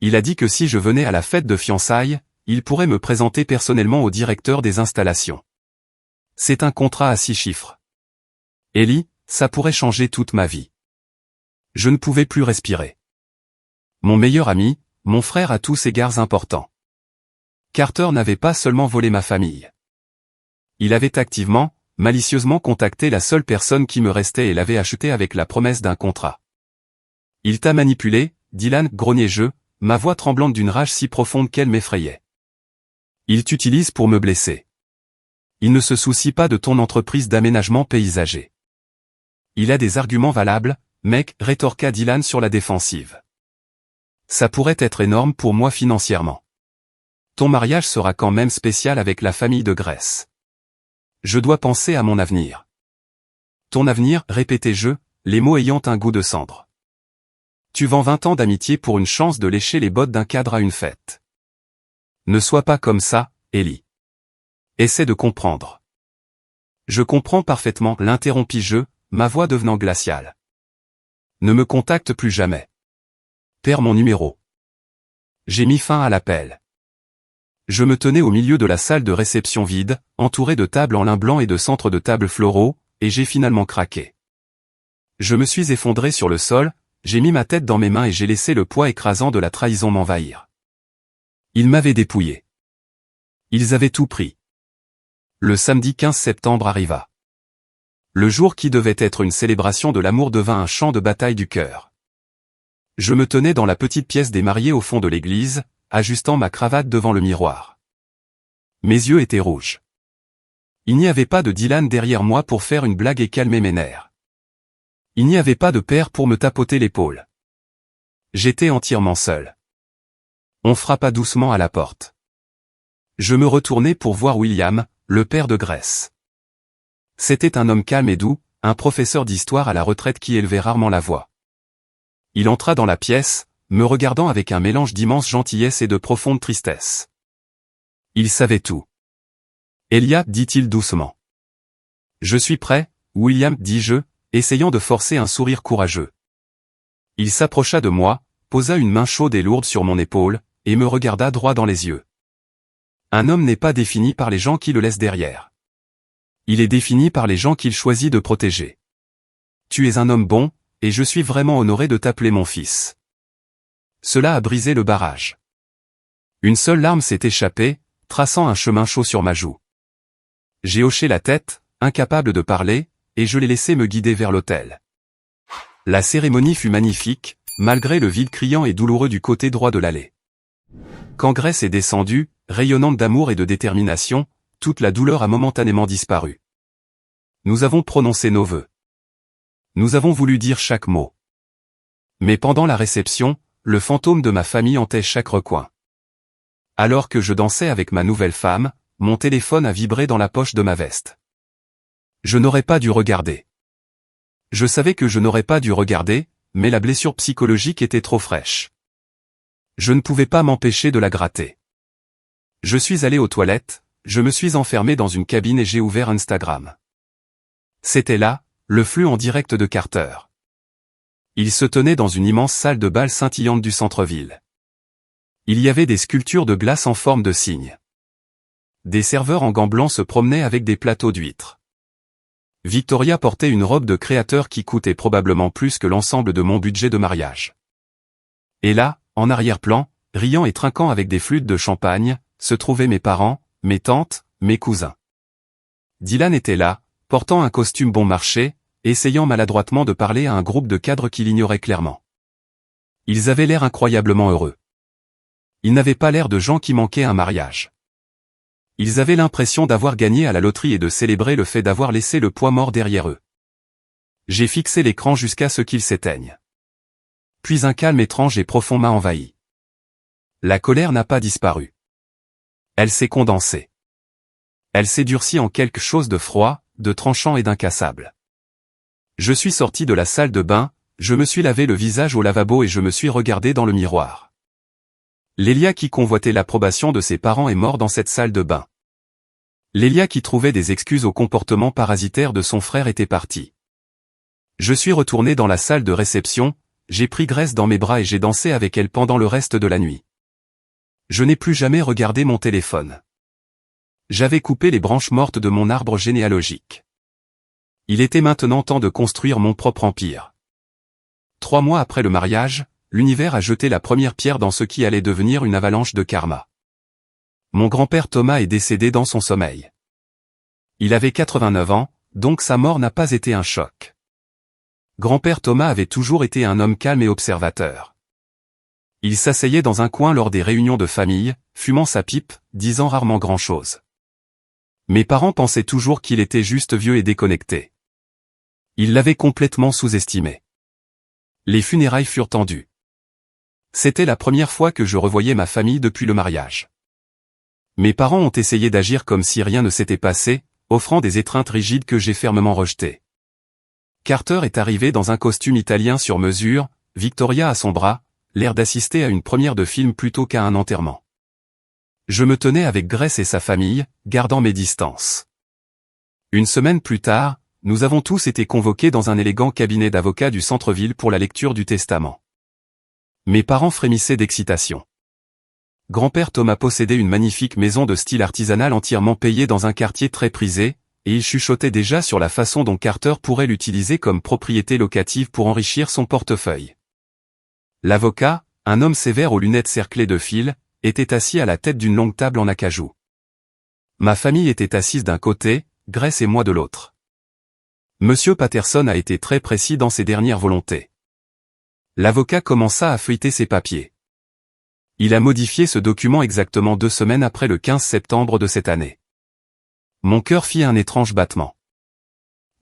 Il a dit que si je venais à la fête de fiançailles, il pourrait me présenter personnellement au directeur des installations. C'est un contrat à 6 chiffres. Ellie, ça pourrait changer toute ma vie. Je ne pouvais plus respirer. Mon meilleur ami, mon frère à tous égards importants. Carter n'avait pas seulement volé ma famille. Il avait activement, malicieusement contacté la seule personne qui me restait et l'avait acheté avec la promesse d'un contrat. Il t'a manipulé, Dylan, grognai-je, ma voix tremblante d'une rage si profonde qu'elle m'effrayait. Il t'utilise pour me blesser. Il ne se soucie pas de ton entreprise d'aménagement paysager. Il a des arguments valables, mec, rétorqua Dylan sur la défensive. Ça pourrait être énorme pour moi financièrement. Ton mariage sera quand même spécial avec la famille de Grace. Je dois penser à mon avenir. Ton avenir, répétai-je, les mots ayant un goût de cendre. Tu vends 20 ans d'amitié pour une chance de lécher les bottes d'un cadre à une fête. Ne sois pas comme ça, Ellie. Essaie de comprendre. Je comprends parfaitement, l'interrompis-je, ma voix devenant glaciale. Ne me contacte plus jamais. Perds mon numéro. J'ai mis fin à l'appel. Je me tenais au milieu de la salle de réception vide, entouré de tables en lin blanc et de centres de table floraux, et j'ai finalement craqué. Je me suis effondré sur le sol, j'ai mis ma tête dans mes mains et j'ai laissé le poids écrasant de la trahison m'envahir. Ils m'avaient dépouillé. Ils avaient tout pris. Le samedi 15 septembre arriva. Le jour qui devait être une célébration de l'amour devint un champ de bataille du cœur. Je me tenais dans la petite pièce des mariés au fond de l'église, ajustant ma cravate devant le miroir. Mes yeux étaient rouges. Il n'y avait pas de Dylan derrière moi pour faire une blague et calmer mes nerfs. Il n'y avait pas de père pour me tapoter l'épaule. J'étais entièrement seul. On frappa doucement à la porte. Je me retournai pour voir William, le père de Grace. C'était un homme calme et doux, un professeur d'histoire à la retraite qui élevait rarement la voix. Il entra dans la pièce, me regardant avec un mélange d'immense gentillesse et de profonde tristesse. Il savait tout. Elia, dit-il doucement. Je suis prêt, William, dis-je, essayant de forcer un sourire courageux. Il s'approcha de moi, posa une main chaude et lourde sur mon épaule, et me regarda droit dans les yeux. Un homme n'est pas défini par les gens qui le laissent derrière. Il est défini par les gens qu'il choisit de protéger. Tu es un homme bon, et je suis vraiment honoré de t'appeler mon fils. Cela a brisé le barrage. Une seule larme s'est échappée, traçant un chemin chaud sur ma joue. J'ai hoché la tête, incapable de parler, et je l'ai laissé me guider vers l'hôtel. La cérémonie fut magnifique, malgré le vide criant et douloureux du côté droit de l'allée. Quand Grace est descendue, rayonnante d'amour et de détermination, toute la douleur a momentanément disparu. Nous avons prononcé nos vœux. Nous avons voulu dire chaque mot. Mais pendant la réception, le fantôme de ma famille hantait chaque recoin. Alors que je dansais avec ma nouvelle femme, mon téléphone a vibré dans la poche de ma veste. Je n'aurais pas dû regarder. Je savais que je n'aurais pas dû regarder, mais la blessure psychologique était trop fraîche. Je ne pouvais pas m'empêcher de la gratter. Je suis allé aux toilettes, je me suis enfermé dans une cabine et j'ai ouvert Instagram. C'était là, le flux en direct de Carter. Il se tenait dans une immense salle de bal scintillante du centre-ville. Il y avait des sculptures de glace en forme de cygne. Des serveurs en gants blancs se promenaient avec des plateaux d'huîtres. Victoria portait une robe de créateur qui coûtait probablement plus que l'ensemble de mon budget de mariage. Et là, en arrière-plan, riant et trinquant avec des flûtes de champagne, se trouvaient mes parents, mes tantes, mes cousins. Dylan était là, portant un costume bon marché, essayant maladroitement de parler à un groupe de cadres qui l'ignoraient clairement. Ils avaient l'air incroyablement heureux. Ils n'avaient pas l'air de gens qui manquaient un mariage. Ils avaient l'impression d'avoir gagné à la loterie et de célébrer le fait d'avoir laissé le poids mort derrière eux. J'ai fixé l'écran jusqu'à ce qu'il s'éteigne. Puis un calme étrange et profond m'a envahi. La colère n'a pas disparu. Elle s'est condensée. Elle s'est durcie en quelque chose de froid, de tranchant et d'incassable. Je suis sorti de la salle de bain, je me suis lavé le visage au lavabo et je me suis regardé dans le miroir. Lélia qui convoitait l'approbation de ses parents est mort dans cette salle de bain. Lélia qui trouvait des excuses au comportement parasitaire de son frère était partie. Je suis retourné dans la salle de réception, j'ai pris Grace dans mes bras et j'ai dansé avec elle pendant le reste de la nuit. Je n'ai plus jamais regardé mon téléphone. J'avais coupé les branches mortes de mon arbre généalogique. Il était maintenant temps de construire mon propre empire. 3 mois après le mariage, l'univers a jeté la première pierre dans ce qui allait devenir une avalanche de karma. Mon grand-père Thomas est décédé dans son sommeil. Il avait 89 ans, donc sa mort n'a pas été un choc. Grand-père Thomas avait toujours été un homme calme et observateur. Il s'asseyait dans un coin lors des réunions de famille, fumant sa pipe, disant rarement grand-chose. Mes parents pensaient toujours qu'il était juste vieux et déconnecté. Ils l'avaient complètement sous-estimé. Les funérailles furent tendues. C'était la première fois que je revoyais ma famille depuis le mariage. Mes parents ont essayé d'agir comme si rien ne s'était passé, offrant des étreintes rigides que j'ai fermement rejetées. Carter est arrivé dans un costume italien sur mesure, Victoria à son bras, l'air d'assister à une première de film plutôt qu'à un enterrement. Je me tenais avec Grace et sa famille, gardant mes distances. Une semaine plus tard, nous avons tous été convoqués dans un élégant cabinet d'avocats du centre-ville pour la lecture du testament. Mes parents frémissaient d'excitation. Grand-père Thomas possédait une magnifique maison de style artisanal entièrement payée dans un quartier très prisé, et il chuchotait déjà sur la façon dont Carter pourrait l'utiliser comme propriété locative pour enrichir son portefeuille. L'avocat, un homme sévère aux lunettes cerclées de fil, était assis à la tête d'une longue table en acajou. Ma famille était assise d'un côté, Grace et moi de l'autre. Monsieur Patterson a été très précis dans ses dernières volontés. L'avocat commença à feuilleter ses papiers. Il a modifié ce document exactement 2 semaines après le 15 septembre de cette année. Mon cœur fit un étrange battement.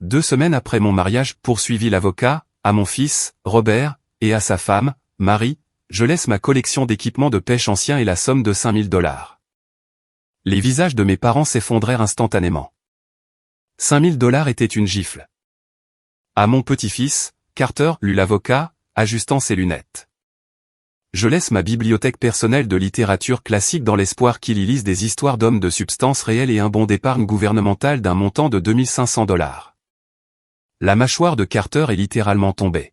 2 semaines après mon mariage, poursuivit l'avocat, à mon fils, Robert, et à sa femme, Marie, je laisse ma collection d'équipements de pêche anciens et la somme de $5 000. Les visages de mes parents s'effondrèrent instantanément. $5 000 était une gifle. À mon petit-fils, Carter, lut l'avocat, ajustant ses lunettes. Je laisse ma bibliothèque personnelle de littérature classique dans l'espoir qu'il y lise des histoires d'hommes de substance réelle et un bon d'épargne gouvernementale d'un montant de $2 500. La mâchoire de Carter est littéralement tombée.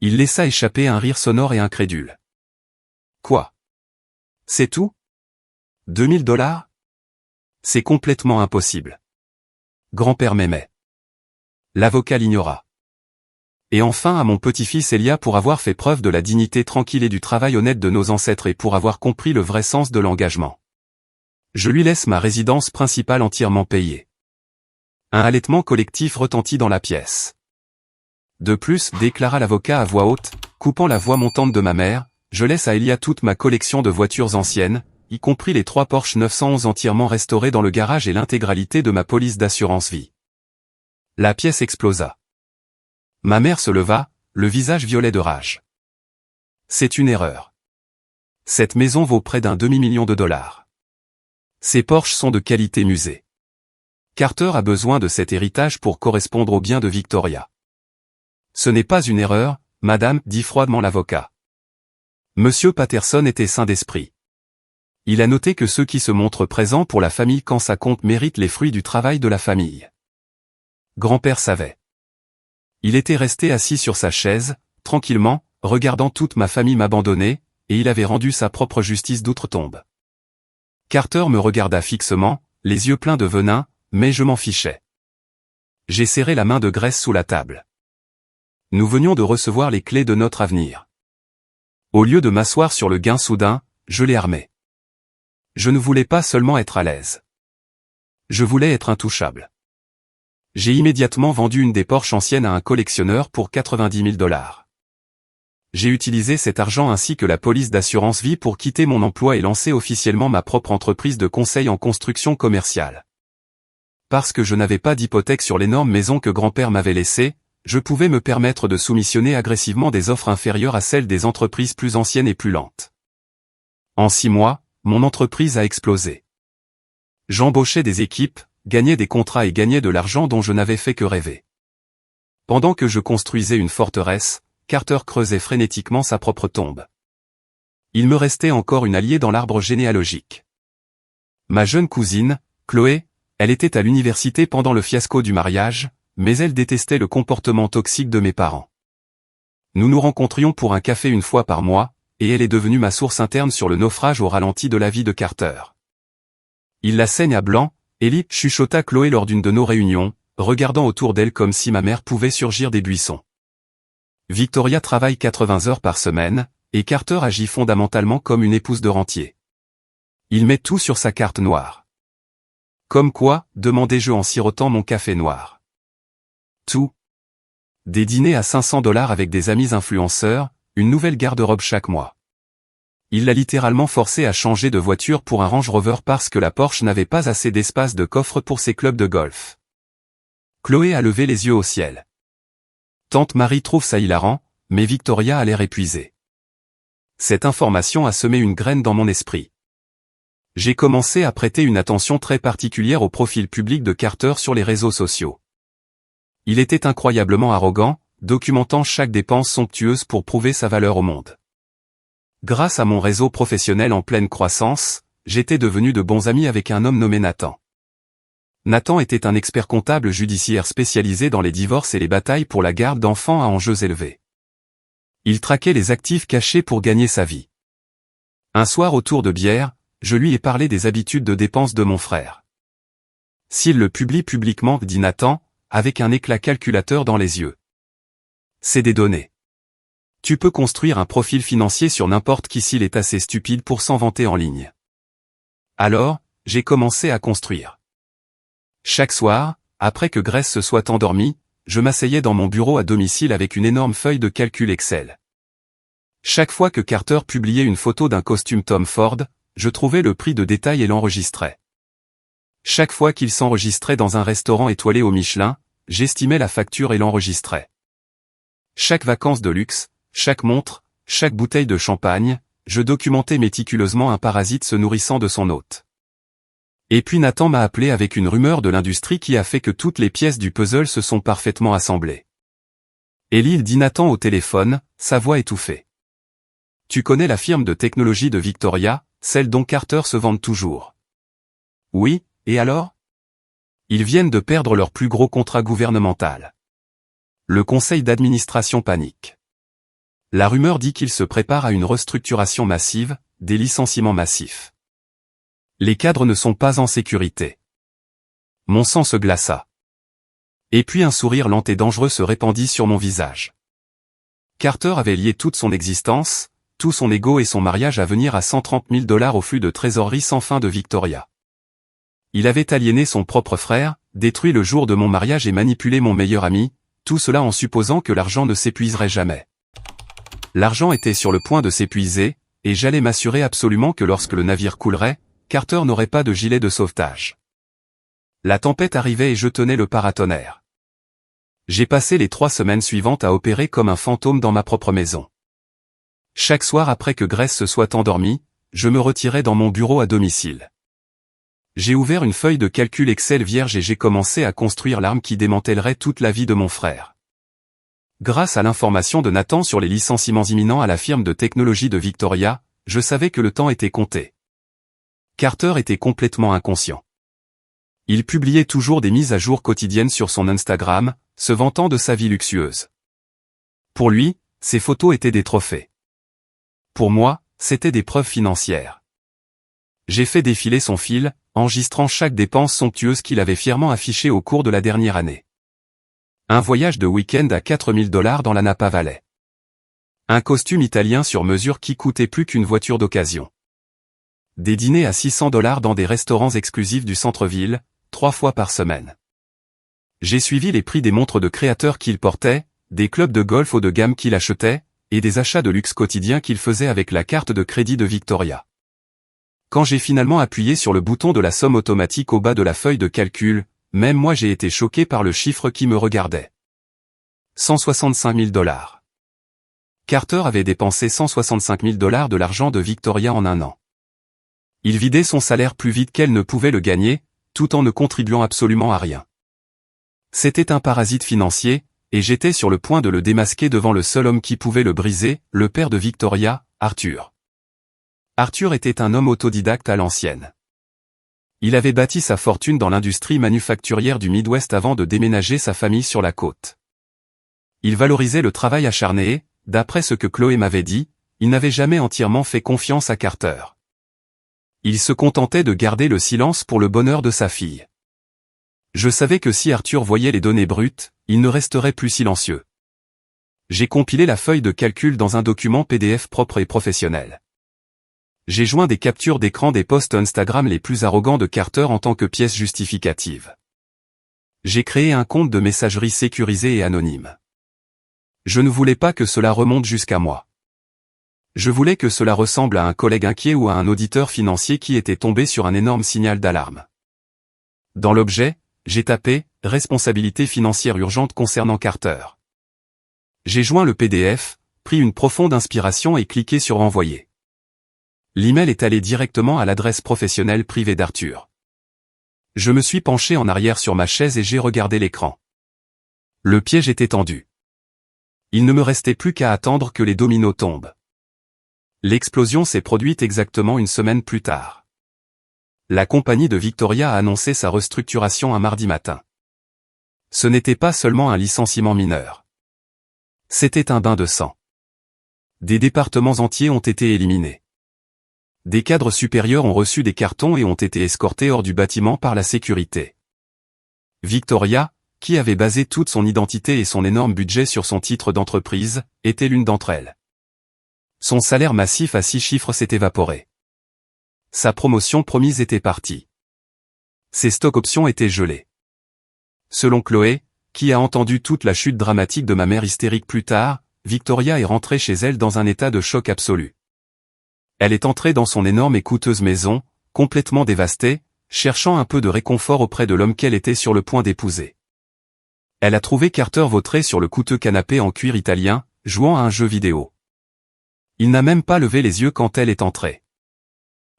Il laissa échapper un rire sonore et incrédule. Quoi? C'est tout? $2 000? C'est complètement impossible. Grand-père m'aimait. L'avocat l'ignora. Et enfin à mon petit-fils Elia pour avoir fait preuve de la dignité tranquille et du travail honnête de nos ancêtres et pour avoir compris le vrai sens de l'engagement. Je lui laisse ma résidence principale entièrement payée. Un halètement collectif retentit dans la pièce. De plus, déclara l'avocat à voix haute, coupant la voix montante de ma mère, je laisse à Elia toute ma collection de voitures anciennes, y compris les 3 Porsche 911 entièrement restaurés dans le garage et l'intégralité de ma police d'assurance vie. La pièce explosa. Ma mère se leva, le visage violet de rage. C'est une erreur. Cette maison vaut près d'un demi-million de dollars. Ces Porsche sont de qualité musée. Carter a besoin de cet héritage pour correspondre aux biens de Victoria. Ce n'est pas une erreur, madame, dit froidement l'avocat. Monsieur Patterson était sain d'esprit. Il a noté que ceux qui se montrent présents pour la famille quand ça compte méritent les fruits du travail de la famille. Grand-père savait. Il était resté assis sur sa chaise, tranquillement, regardant toute ma famille m'abandonner, et il avait rendu sa propre justice d'outre-tombe. Carter me regarda fixement, les yeux pleins de venin, mais je m'en fichais. J'ai serré la main de Grace sous la table. Nous venions de recevoir les clés de notre avenir. Au lieu de m'asseoir sur le gain soudain, je l'ai armé. Je ne voulais pas seulement être à l'aise. Je voulais être intouchable. J'ai immédiatement vendu une des Porsche anciennes à un collectionneur pour 90 000 $. J'ai utilisé cet argent ainsi que la police d'assurance vie pour quitter mon emploi et lancer officiellement ma propre entreprise de conseil en construction commerciale. Parce que je n'avais pas d'hypothèque sur l'énorme maison que grand-père m'avait laissée, je pouvais me permettre de soumissionner agressivement des offres inférieures à celles des entreprises plus anciennes et plus lentes. En 6 mois, mon entreprise a explosé. J'embauchais des équipes, gagnais des contrats et gagnais de l'argent dont je n'avais fait que rêver. Pendant que je construisais une forteresse, Carter creusait frénétiquement sa propre tombe. Il me restait encore une alliée dans l'arbre généalogique. Ma jeune cousine, Chloé, elle était à l'université pendant le fiasco du mariage, mais elle détestait le comportement toxique de mes parents. Nous nous rencontrions pour un café une fois par mois, et elle est devenue ma source interne sur le naufrage au ralenti de la vie de Carter. Il la saigne à blanc, Ellie, chuchota Chloé lors d'une de nos réunions, regardant autour d'elle comme si ma mère pouvait surgir des buissons. Victoria travaille 80 heures par semaine, et Carter agit fondamentalement comme une épouse de rentier. Il met tout sur sa carte noire. Comme quoi, demandai-je en sirotant mon café noir. Tout. Des dîners à 500 $ avec des amis influenceurs, une nouvelle garde-robe chaque mois. Il l'a littéralement forcé à changer de voiture pour un Range Rover parce que la Porsche n'avait pas assez d'espace de coffre pour ses clubs de golf. Chloé a levé les yeux au ciel. Tante Marie trouve ça hilarant, mais Victoria a l'air épuisée. Cette information a semé une graine dans mon esprit. J'ai commencé à prêter une attention très particulière au profil public de Carter sur les réseaux sociaux. Il était incroyablement arrogant, documentant chaque dépense somptueuse pour prouver sa valeur au monde. Grâce à mon réseau professionnel en pleine croissance, j'étais devenu de bons amis avec un homme nommé Nathan. Nathan était un expert comptable judiciaire spécialisé dans les divorces et les batailles pour la garde d'enfants à enjeux élevés. Il traquait les actifs cachés pour gagner sa vie. Un soir autour de bière, je lui ai parlé des habitudes de dépenses de mon frère. S'il le publie publiquement, dit Nathan, avec un éclat calculateur dans les yeux. C'est des données. Tu peux construire un profil financier sur n'importe qui s'il est assez stupide pour s'en vanter en ligne. Alors, j'ai commencé à construire. Chaque soir, après que Grace se soit endormie, je m'asseyais dans mon bureau à domicile avec une énorme feuille de calcul Excel. Chaque fois que Carter publiait une photo d'un costume Tom Ford, je trouvais le prix de détail et l'enregistrais. Chaque fois qu'il s'enregistrait dans un restaurant étoilé au Michelin, j'estimais la facture et l'enregistrais. Chaque vacances de luxe, chaque montre, chaque bouteille de champagne, je documentais méticuleusement un parasite se nourrissant de son hôte. Et puis Nathan m'a appelé avec une rumeur de l'industrie qui a fait que toutes les pièces du puzzle se sont parfaitement assemblées. Ellie, dit Nathan au téléphone, sa voix étouffée. Tu connais la firme de technologie de Victoria, celle dont Carter se vante toujours. Oui, et alors? Ils viennent de perdre leur plus gros contrat gouvernemental. Le conseil d'administration panique. La rumeur dit qu'il se prépare à une restructuration massive, des licenciements massifs. Les cadres ne sont pas en sécurité. Mon sang se glaça. Et puis un sourire lent et dangereux se répandit sur mon visage. Carter avait lié toute son existence, tout son ego et son mariage à venir à 130 000 $ au flux de trésorerie sans fin de Victoria. Il avait aliéné son propre frère, détruit le jour de mon mariage et manipulé mon meilleur ami, tout cela en supposant que l'argent ne s'épuiserait jamais. L'argent était sur le point de s'épuiser, et j'allais m'assurer absolument que lorsque le navire coulerait, Carter n'aurait pas de gilet de sauvetage. La tempête arrivait et je tenais le paratonnerre. J'ai passé les 3 semaines suivantes à opérer comme un fantôme dans ma propre maison. Chaque soir après que Grace se soit endormie, je me retirais dans mon bureau à domicile. J'ai ouvert une feuille de calcul Excel vierge et j'ai commencé à construire l'arme qui démantèlerait toute la vie de mon frère. Grâce à l'information de Nathan sur les licenciements imminents à la firme de technologie de Victoria, je savais que le temps était compté. Carter était complètement inconscient. Il publiait toujours des mises à jour quotidiennes sur son Instagram, se vantant de sa vie luxueuse. Pour lui, ces photos étaient des trophées. Pour moi, c'étaient des preuves financières. J'ai fait défiler son fil, enregistrant chaque dépense somptueuse qu'il avait fièrement affichée au cours de la dernière année. Un voyage de week-end à $4000 dans la Napa Valley. Un costume italien sur mesure qui coûtait plus qu'une voiture d'occasion. Des dîners à $600 dans des restaurants exclusifs du centre-ville, 3 fois par semaine. J'ai suivi les prix des montres de créateurs qu'il portait, des clubs de golf haut de gamme qu'il achetait, et des achats de luxe quotidiens qu'il faisait avec la carte de crédit de Victoria. Quand j'ai finalement appuyé sur le bouton de la somme automatique au bas de la feuille de calcul, même moi j'ai été choqué par le chiffre qui me regardait. $165 000. Carter avait dépensé $165 000 de l'argent de Victoria en un an. Il vidait son salaire plus vite qu'elle ne pouvait le gagner, tout en ne contribuant absolument à rien. C'était un parasite financier, et j'étais sur le point de le démasquer devant le seul homme qui pouvait le briser, le père de Victoria, Arthur. Arthur était un homme autodidacte à l'ancienne. Il avait bâti sa fortune dans l'industrie manufacturière du Midwest avant de déménager sa famille sur la côte. Il valorisait le travail acharné et, d'après ce que Chloé m'avait dit, il n'avait jamais entièrement fait confiance à Carter. Il se contentait de garder le silence pour le bonheur de sa fille. Je savais que si Arthur voyait les données brutes, il ne resterait plus silencieux. J'ai compilé la feuille de calcul dans un document PDF propre et professionnel. J'ai joint des captures d'écran des posts Instagram les plus arrogants de Carter en tant que pièce justificative. J'ai créé un compte de messagerie sécurisé et anonyme. Je ne voulais pas que cela remonte jusqu'à moi. Je voulais que cela ressemble à un collègue inquiet ou à un auditeur financier qui était tombé sur un énorme signal d'alarme. Dans l'objet, j'ai tapé « Responsabilité financière urgente concernant Carter ». J'ai joint le PDF, pris une profonde inspiration et cliqué sur « Envoyer ». L'email est allé directement à l'adresse professionnelle privée d'Arthur. Je me suis penché en arrière sur ma chaise et j'ai regardé l'écran. Le piège était tendu. Il ne me restait plus qu'à attendre que les dominos tombent. L'explosion s'est produite exactement une semaine plus tard. La compagnie de Victoria a annoncé sa restructuration un mardi matin. Ce n'était pas seulement un licenciement mineur. C'était un bain de sang. Des départements entiers ont été éliminés. Des cadres supérieurs ont reçu des cartons et ont été escortés hors du bâtiment par la sécurité. Victoria, qui avait basé toute son identité et son énorme budget sur son titre d'entreprise, était l'une d'entre elles. Son salaire massif à 6 chiffres s'est évaporé. Sa promotion promise était partie. Ses stock options étaient gelés. Selon Chloé, qui a entendu toute la chute dramatique de ma mère hystérique plus tard, Victoria est rentrée chez elle dans un état de choc absolu. Elle est entrée dans son énorme et coûteuse maison, complètement dévastée, cherchant un peu de réconfort auprès de l'homme qu'elle était sur le point d'épouser. Elle a trouvé Carter vautré sur le coûteux canapé en cuir italien, jouant à un jeu vidéo. Il n'a même pas levé les yeux quand elle est entrée.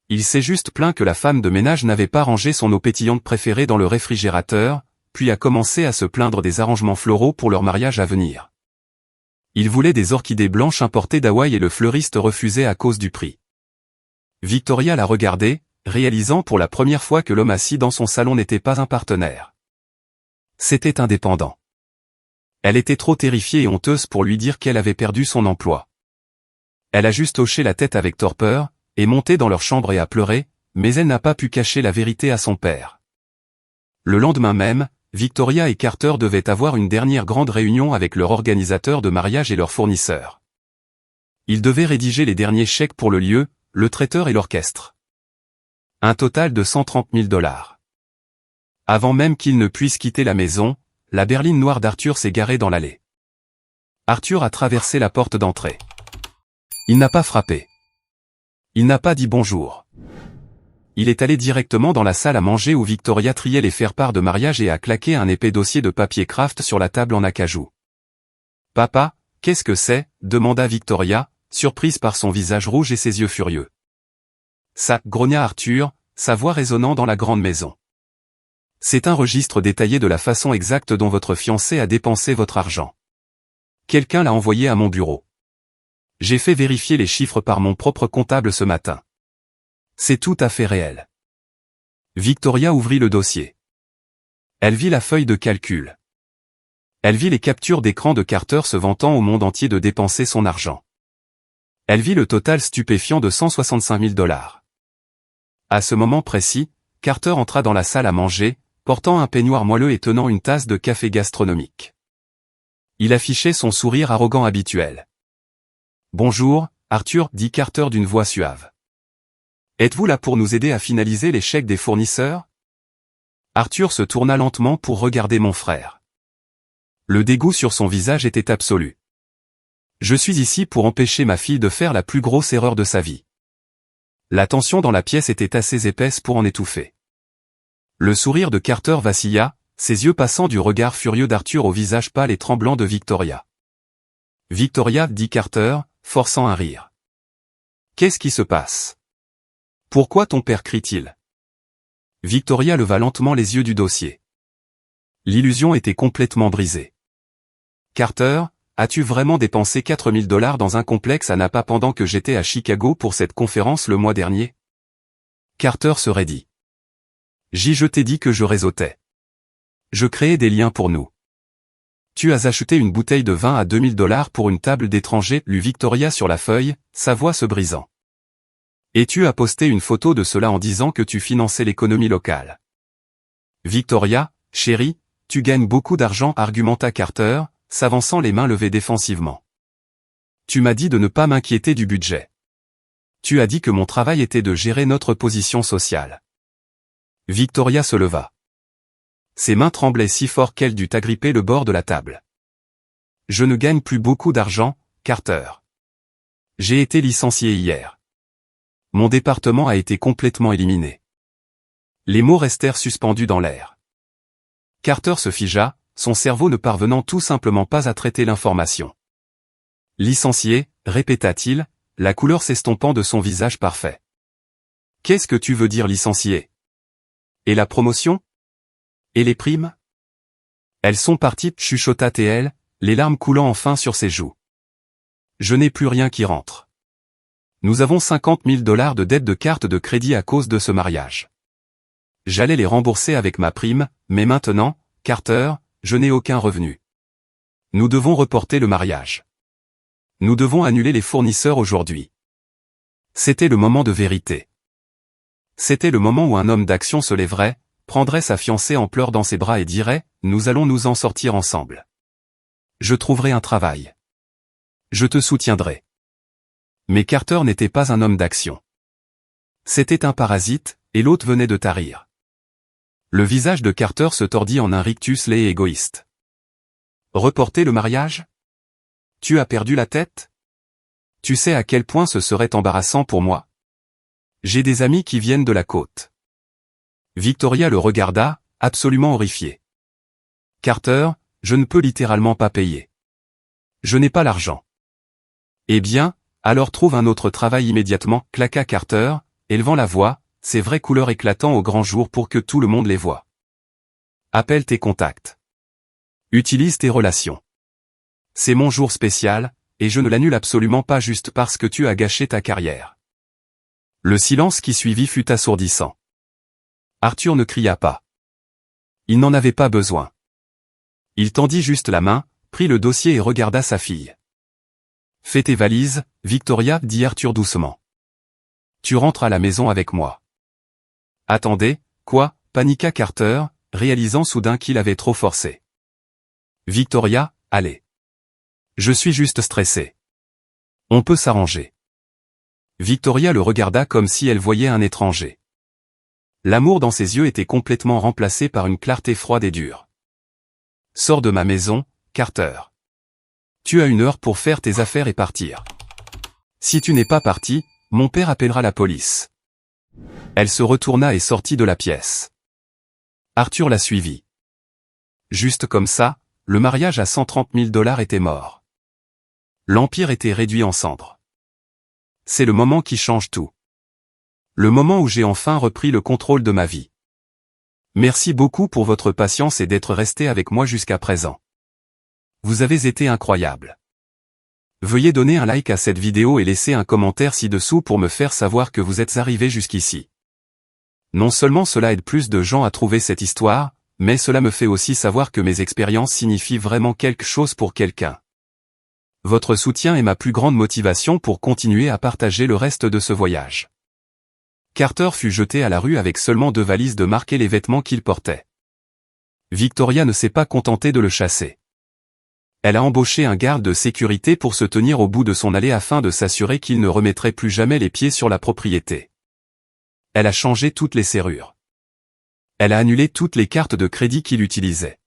Il s'est juste plaint que la femme de ménage n'avait pas rangé son eau pétillante préférée dans le réfrigérateur, puis a commencé à se plaindre des arrangements floraux pour leur mariage à venir. Il voulait des orchidées blanches importées d'Hawaï et le fleuriste refusait à cause du prix. Victoria l'a regardé, réalisant pour la première fois que l'homme assis dans son salon n'était pas un partenaire. C'était indépendant. Elle était trop terrifiée et honteuse pour lui dire qu'elle avait perdu son emploi. Elle a juste hoché la tête avec torpeur, est montée dans leur chambre et a pleuré, mais elle n'a pas pu cacher la vérité à son père. Le lendemain même, Victoria et Carter devaient avoir une dernière grande réunion avec leur organisateur de mariage et leurs fournisseurs. Ils devaient rédiger les derniers chèques pour le lieu, le traiteur et l'orchestre. Un total de $130 000. Avant même qu'il ne puisse quitter la maison, la berline noire d'Arthur s'est garée dans l'allée. Arthur a traversé la porte d'entrée. Il n'a pas frappé. Il n'a pas dit bonjour. Il est allé directement dans la salle à manger où Victoria triait les faire-part de mariage et a claqué un épais dossier de papier craft sur la table en acajou. « Papa, qu'est-ce que c'est ?» demanda Victoria, surprise par son visage rouge et ses yeux furieux. « Ça » grogna Arthur, sa voix résonnant dans la grande maison. « C'est un registre détaillé de la façon exacte dont votre fiancé a dépensé votre argent. Quelqu'un l'a envoyé à mon bureau. J'ai fait vérifier les chiffres par mon propre comptable ce matin. C'est tout à fait réel. » Victoria ouvrit le dossier. Elle vit la feuille de calcul. Elle vit les captures d'écran de Carter se vantant au monde entier de dépenser son argent. Elle vit le total stupéfiant de 165 000 $. À ce moment précis, Carter entra dans la salle à manger, portant un peignoir moelleux et tenant une tasse de café gastronomique. Il affichait son sourire arrogant habituel. « Bonjour, Arthur, » dit Carter d'une voix suave. « Êtes-vous là pour nous aider à finaliser les chèques des fournisseurs ?» Arthur se tourna lentement pour regarder mon frère. Le dégoût sur son visage était absolu. « Je suis ici pour empêcher ma fille de faire la plus grosse erreur de sa vie. » La tension dans la pièce était assez épaisse pour en étouffer. Le sourire de Carter vacilla, ses yeux passant du regard furieux d'Arthur au visage pâle et tremblant de Victoria. « Victoria, » dit Carter, forçant un rire. « Qu'est-ce qui se passe? Pourquoi ton père crie-t-il » Victoria leva lentement les yeux du dossier. L'illusion était complètement brisée. « Carter, as-tu vraiment dépensé 4 000 $ dans un complexe à Napa pendant que j'étais à Chicago pour cette conférence le mois dernier ?» Carter se raidit. « Je t'ai dit que je réseautais. Je créais des liens pour nous. » « Tu as acheté une bouteille de vin à 2 000 $ pour une table d'étrangers, » lut Victoria sur la feuille, sa voix se brisant. « Et tu as posté une photo de cela en disant que tu finançais l'économie locale. »« Victoria, chérie, tu gagnes beaucoup d'argent, » argumenta Carter, s'avançant les mains levées défensivement. « Tu m'as dit de ne pas m'inquiéter du budget. Tu as dit que mon travail était de gérer notre position sociale. » Victoria se leva. Ses mains tremblaient si fort qu'elle dut agripper le bord de la table. « Je ne gagne plus beaucoup d'argent, Carter. J'ai été licencié hier. Mon département a été complètement éliminé. » Les mots restèrent suspendus dans l'air. Carter se figea, son cerveau ne parvenant tout simplement pas à traiter l'information. « Licencié » répéta-t-il, la couleur s'estompant de son visage parfait. « Qu'est-ce que tu veux dire licencié? Et la promotion? Et les primes? » Elles sont parties, chuchota TL, les larmes coulant enfin sur ses joues. « Je n'ai plus rien qui rentre. Nous avons 50 000 $ de dettes de carte de crédit à cause de ce mariage. J'allais les rembourser avec ma prime, mais maintenant, Carter, je n'ai aucun revenu. Nous devons reporter le mariage. Nous devons annuler les fournisseurs aujourd'hui. » C'était le moment de vérité. C'était le moment où un homme d'action se lèverait, prendrait sa fiancée en pleurs dans ses bras et dirait « Nous allons nous en sortir ensemble. Je trouverai un travail. Je te soutiendrai. » Mais Carter n'était pas un homme d'action. C'était un parasite, et l'autre venait de tarir. Le visage de Carter se tordit en un rictus laid et égoïste. « Reporter le mariage? Tu as perdu la tête? Tu sais à quel point ce serait embarrassant pour moi? J'ai des amis qui viennent de la côte. » Victoria le regarda, absolument horrifiée. « Carter, je ne peux littéralement pas payer. Je n'ai pas l'argent. »« Eh bien, alors trouve un autre travail immédiatement, » claqua Carter, élevant la voix, ses vraies couleurs éclatant au grand jour pour que tout le monde les voie. « Appelle tes contacts. Utilise tes relations. C'est mon jour spécial, et je ne l'annule absolument pas juste parce que tu as gâché ta carrière. » Le silence qui suivit fut assourdissant. Arthur ne cria pas. Il n'en avait pas besoin. Il tendit juste la main, prit le dossier et regarda sa fille. « Fais tes valises, Victoria, » dit Arthur doucement. « Tu rentres à la maison avec moi. » « Attendez, quoi ?» paniqua Carter, réalisant soudain qu'il avait trop forcé. « Victoria, allez. Je suis juste stressé. On peut s'arranger. » Victoria le regarda comme si elle voyait un étranger. L'amour dans ses yeux était complètement remplacé par une clarté froide et dure. Sors de ma maison, Carter. Tu as 1 heure pour faire tes affaires et partir. Si tu n'es pas parti, mon père appellera la police. Elle se retourna et sortit de la pièce. Arthur la suivit. Juste comme ça, le mariage à 130 000 $ était mort. L'empire était réduit en cendres. C'est le moment qui change tout. Le moment où j'ai enfin repris le contrôle de ma vie. Merci beaucoup pour votre patience et d'être resté avec moi jusqu'à présent. Vous avez été incroyable. Veuillez donner un like à cette vidéo et laisser un commentaire ci-dessous pour me faire savoir que vous êtes arrivé jusqu'ici. Non seulement cela aide plus de gens à trouver cette histoire, mais cela me fait aussi savoir que mes expériences signifient vraiment quelque chose pour quelqu'un. Votre soutien est ma plus grande motivation pour continuer à partager le reste de ce voyage. Carter fut jeté à la rue avec seulement 2 valises de marquer les vêtements qu'il portait. Victoria ne s'est pas contentée de le chasser. Elle a embauché un garde de sécurité pour se tenir au bout de son allée afin de s'assurer qu'il ne remettrait plus jamais les pieds sur la propriété. Elle a changé toutes les serrures. Elle a annulé toutes les cartes de crédit qu'il utilisait.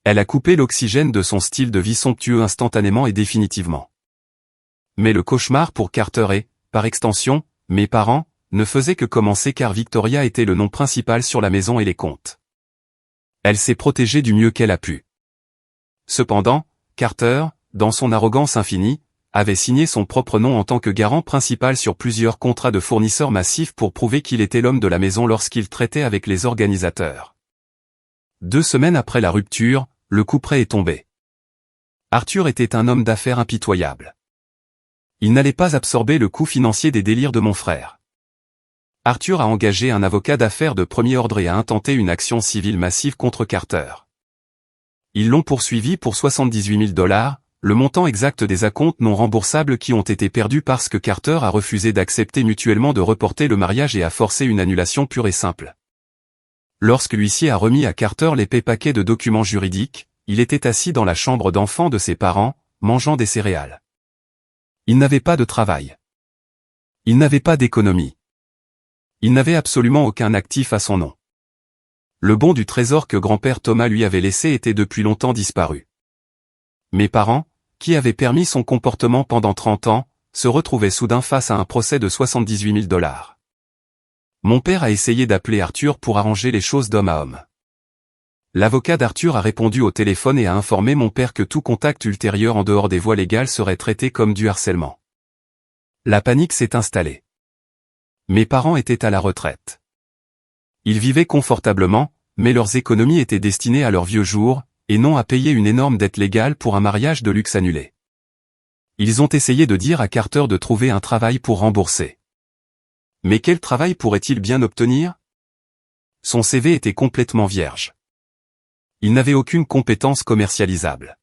Elle a coupé l'oxygène de son style de vie somptueux instantanément et définitivement. Mais le cauchemar pour Carter et, par extension, mes parents, ne faisait que commencer car Victoria était le nom principal sur la maison et les comptes. Elle s'est protégée du mieux qu'elle a pu. Cependant, Carter, dans son arrogance infinie, avait signé son propre nom en tant que garant principal sur plusieurs contrats de fournisseurs massifs pour prouver qu'il était l'homme de la maison lorsqu'il traitait avec les organisateurs. 2 semaines après la rupture, le couperet est tombé. Arthur était un homme d'affaires impitoyable. Il n'allait pas absorber le coût financier des délires de mon frère. Arthur a engagé un avocat d'affaires de premier ordre et a intenté une action civile massive contre Carter. Ils l'ont poursuivi pour 78 000 $, le montant exact des acomptes non remboursables qui ont été perdus parce que Carter a refusé d'accepter mutuellement de reporter le mariage et a forcé une annulation pure et simple. Lorsque l'huissier a remis à Carter l'épais paquet de documents juridiques, il était assis dans la chambre d'enfant de ses parents, mangeant des céréales. Il n'avait pas de travail. Il n'avait pas d'économie. Il n'avait absolument aucun actif à son nom. Le bon du trésor que grand-père Thomas lui avait laissé était depuis longtemps disparu. Mes parents, qui avaient permis son comportement pendant 30 ans, se retrouvaient soudain face à un procès de 78 000 $. Mon père a essayé d'appeler Arthur pour arranger les choses d'homme à homme. L'avocat d'Arthur a répondu au téléphone et a informé mon père que tout contact ultérieur en dehors des voies légales serait traité comme du harcèlement. La panique s'est installée. Mes parents étaient à la retraite. Ils vivaient confortablement, mais leurs économies étaient destinées à leurs vieux jours, et non à payer une énorme dette légale pour un mariage de luxe annulé. Ils ont essayé de dire à Carter de trouver un travail pour rembourser. Mais quel travail pourrait-il bien obtenir? Son CV était complètement vierge. Il n'avait aucune compétence commercialisable.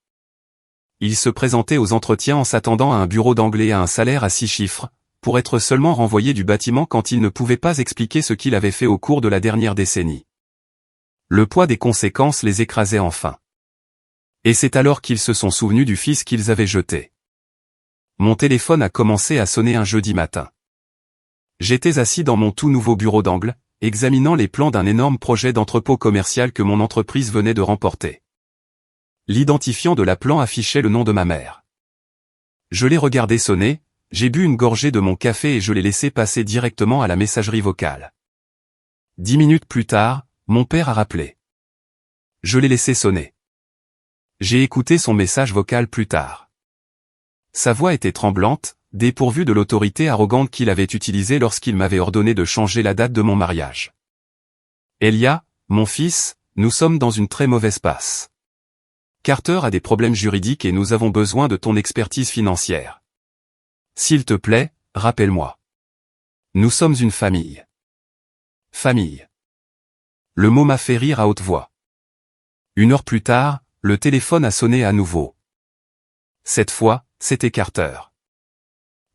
Il se présentait aux entretiens en s'attendant à un bureau d'anglais et à un salaire à 6 chiffres, pour être seulement renvoyé du bâtiment quand il ne pouvait pas expliquer ce qu'il avait fait au cours de la dernière décennie. Le poids des conséquences les écrasait enfin. Et c'est alors qu'ils se sont souvenus du fils qu'ils avaient jeté. Mon téléphone a commencé à sonner un jeudi matin. J'étais assis dans mon tout nouveau bureau d'angle, examinant les plans d'un énorme projet d'entrepôt commercial que mon entreprise venait de remporter. L'identifiant de l'appelant affichait le nom de ma mère. Je l'ai regardé sonner, j'ai bu une gorgée de mon café et je l'ai laissé passer directement à la messagerie vocale. 10 minutes plus tard, mon père a rappelé. Je l'ai laissé sonner. J'ai écouté son message vocal plus tard. Sa voix était tremblante, dépourvue de l'autorité arrogante qu'il avait utilisée lorsqu'il m'avait ordonné de changer la date de mon mariage. Elia, mon fils, nous sommes dans une très mauvaise passe. Carter a des problèmes juridiques et nous avons besoin de ton expertise financière. S'il te plaît, rappelle-moi. Nous sommes une famille. Famille. Le mot m'a fait rire à haute voix. 1 heure plus tard, le téléphone a sonné à nouveau. Cette fois, c'était Carter.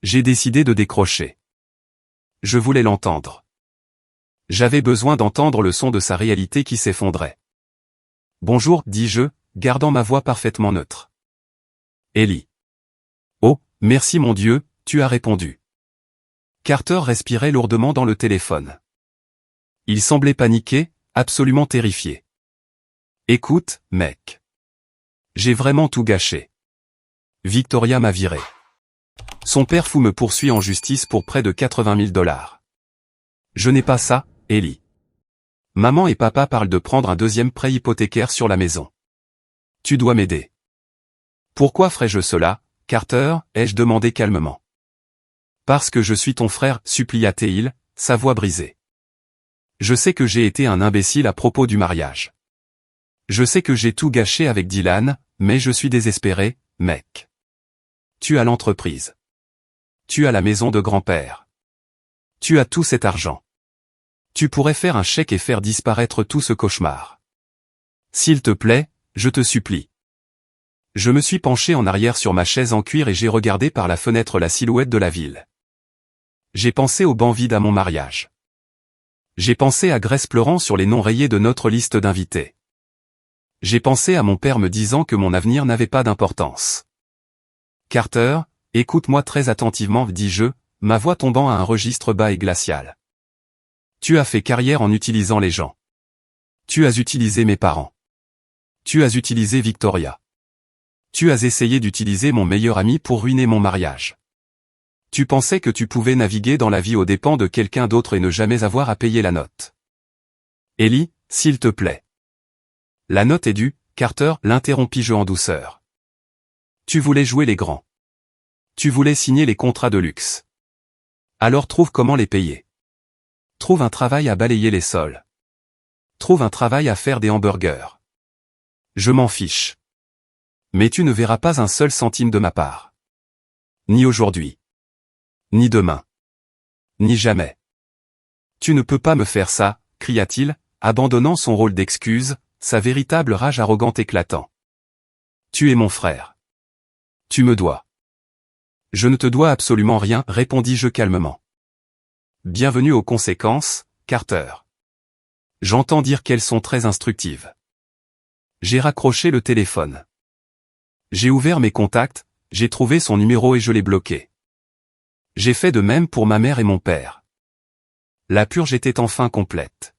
J'ai décidé de décrocher. Je voulais l'entendre. J'avais besoin d'entendre le son de sa réalité qui s'effondrait. Bonjour, dis-je, gardant ma voix parfaitement neutre. Ellie. Oh, merci mon Dieu, tu as répondu. Carter respirait lourdement dans le téléphone. Il semblait paniqué, absolument terrifié. Écoute, mec. J'ai vraiment tout gâché. Victoria m'a viré. Son père fou me poursuit en justice pour près de 80 000 $. Je n'ai pas ça, Ellie. Maman et papa parlent de prendre un deuxième prêt hypothécaire sur la maison. Tu dois m'aider. Pourquoi ferais-je cela, Carter, ai-je demandé calmement. Parce que je suis ton frère, supplia-t-il, sa voix brisée. Je sais que j'ai été un imbécile à propos du mariage. Je sais que j'ai tout gâché avec Dylan, mais je suis désespéré, mec. Tu as l'entreprise. Tu as la maison de grand-père. Tu as tout cet argent. Tu pourrais faire un chèque et faire disparaître tout ce cauchemar. S'il te plaît, je te supplie. Je me suis penché en arrière sur ma chaise en cuir et j'ai regardé par la fenêtre la silhouette de la ville. J'ai pensé au banc vide à mon mariage. J'ai pensé à Grace pleurant sur les noms rayés de notre liste d'invités. J'ai pensé à mon père me disant que mon avenir n'avait pas d'importance. Carter, écoute-moi très attentivement, dis-je, ma voix tombant à un registre bas et glacial. Tu as fait carrière en utilisant les gens. Tu as utilisé mes parents. Tu as utilisé Victoria. Tu as essayé d'utiliser mon meilleur ami pour ruiner mon mariage. Tu pensais que tu pouvais naviguer dans la vie aux dépens de quelqu'un d'autre et ne jamais avoir à payer la note. Ellie, s'il te plaît. La note est due, Carter, l'interrompis-je en douceur. Tu voulais jouer les grands. Tu voulais signer les contrats de luxe. Alors trouve comment les payer. Trouve un travail à balayer les sols. Trouve un travail à faire des hamburgers. Je m'en fiche. Mais tu ne verras pas un seul centime de ma part. Ni aujourd'hui. Ni demain. Ni jamais. Tu ne peux pas me faire ça, cria-t-il, abandonnant son rôle d'excuse, sa véritable rage arrogante éclatant. Tu es mon frère. Tu me dois. Je ne te dois absolument rien, répondis-je calmement. Bienvenue aux conséquences, Carter. J'entends dire qu'elles sont très instructives. J'ai raccroché le téléphone. J'ai ouvert mes contacts, j'ai trouvé son numéro et je l'ai bloqué. J'ai fait de même pour ma mère et mon père. La purge était enfin complète.